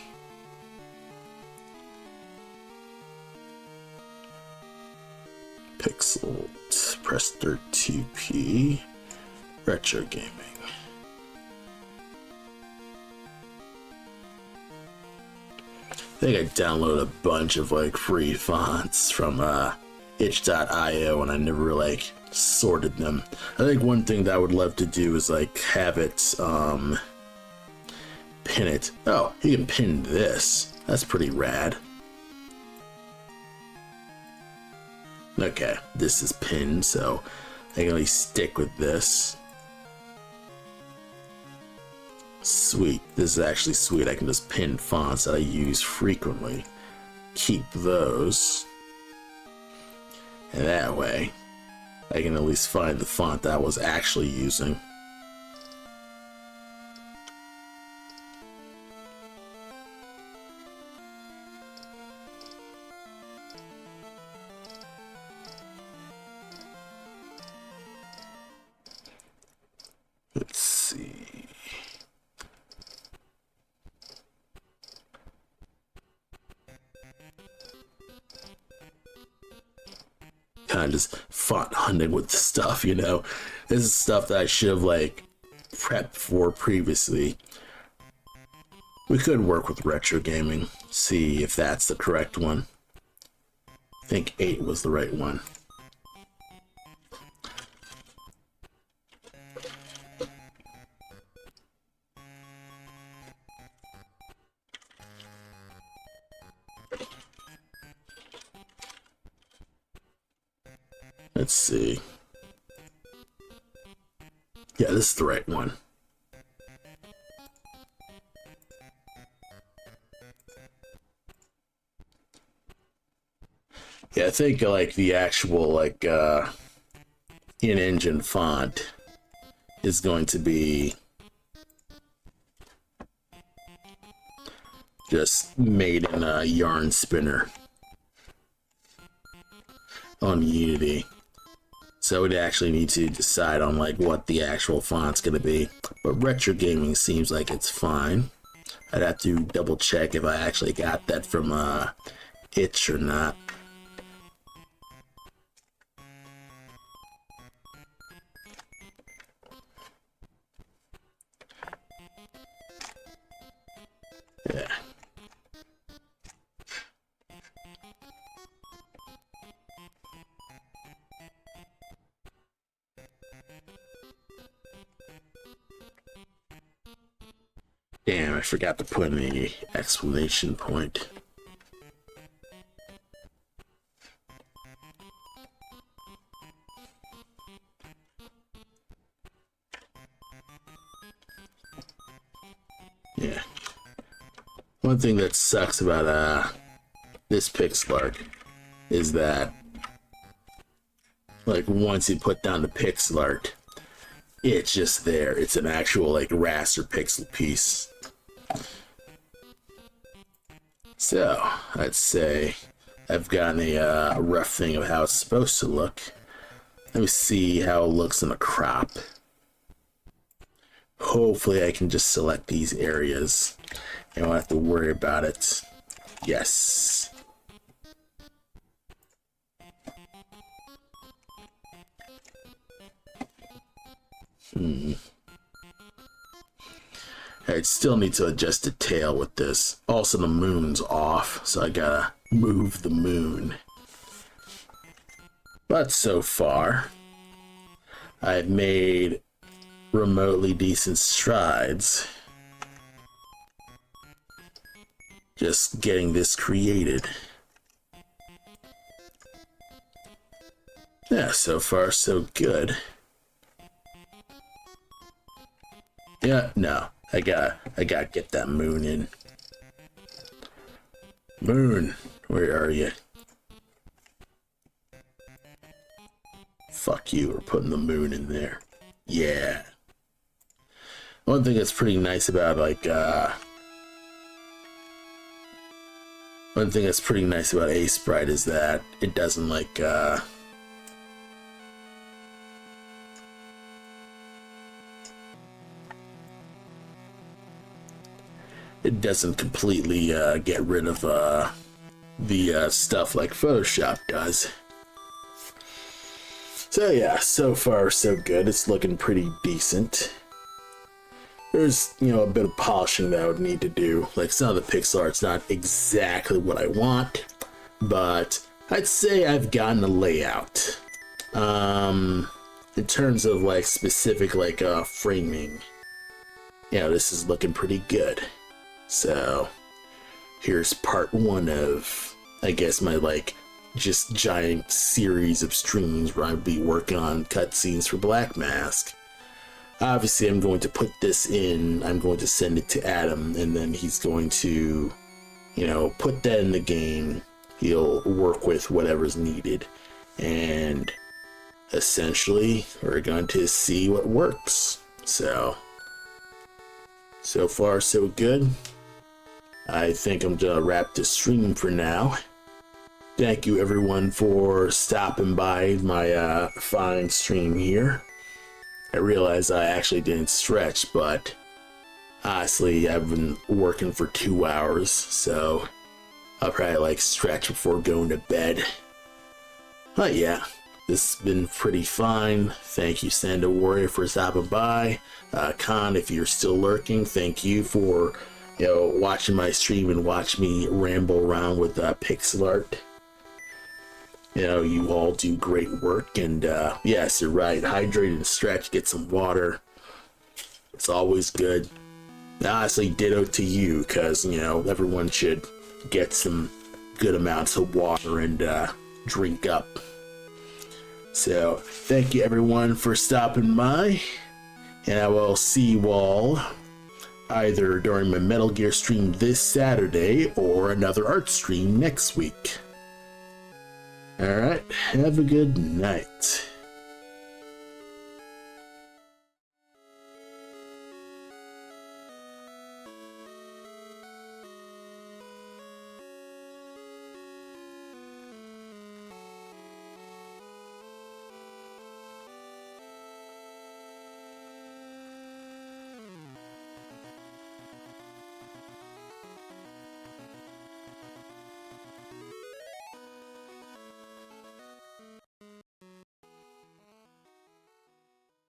Pixel. Press 32p. Retro gaming. I think I downloaded a bunch of like free fonts from itch.io and I never like sorted them. I think one thing that I would love to do is like have it pin it. Oh, you can pin this. That's pretty rad. Okay, this is pinned, so I can at least stick with this. Sweet, this is actually sweet. I can just pin fonts that I use frequently. Keep those. And that way, I can at least find the font that I was actually using. Let's see. Kind of just font hunting with the stuff, you know. This is stuff that I should have like prepped for previously. We could work with retro gaming, see if that's the correct one. I think 8 was the right one. Let's see. Yeah, this is the right one. Yeah, I think like the actual like in-engine font is going to be just made in a yarn spinner on Unity. So we'd actually need to decide on like what the actual font's gonna be. But retro gaming seems like it's fine. I'd have to double check if I actually got that from itch or not. Yeah. Damn, I forgot to put in the exclamation point. Yeah. One thing that sucks about this pixel art is that like once you put down the pixel art, it's just there. It's an actual like raster pixel piece. So I'd say I've gotten a rough thing of how it's supposed to look. Let me see how it looks in a crop. Hopefully I can just select these areas and I won't have to worry about it. Yes. I still need to adjust the tail with this. Also, the moon's off, so I gotta move the moon. But so far, I've made remotely decent strides. Just getting this created. Yeah, so far so good. Yeah, no. I gotta get that moon in. Moon, where are you? Fuck you, we're putting the moon in there. Yeah. One thing that's pretty nice about like one thing that's pretty nice about Aseprite is that it doesn't like it doesn't completely get rid of the stuff like Photoshop does. So yeah, so far so good. It's looking pretty decent. There's, you know, a bit of polishing that I would need to do. Like some of the pixel art's not exactly what I want, but I'd say I've gotten a layout. In terms of like specific like framing, you know, this is looking pretty good. So here's part 1 of, I guess, my like just giant series of streams where I'll be working on cutscenes for Blackmask. Obviously, I'm going to put this in, I'm going to send it to Adam, and then he's going to, you know, put that in the game. He'll work with whatever's needed, and essentially, we're going to see what works. So far, so good. I think I'm gonna wrap this stream for now. Thank you everyone for stopping by my fine stream here. I realize I actually didn't stretch, but honestly I've been working for 2 hours, so I'll probably like stretch before going to bed. But yeah, this has been pretty fine. Thank you Sando Warrior for stopping by. Khan, if you're still lurking, thank you for, you know, watching my stream and watch me ramble around with pixel art. You know, you all do great work, and yes, you're right. Hydrate and stretch, get some water. It's always good. Honestly, ditto to you, because, you know, everyone should get some good amounts of water and drink up. So, thank you everyone for stopping by, and I will see you all either during my Metal Gear stream this Saturday or another art stream next week. Alright, have a good night.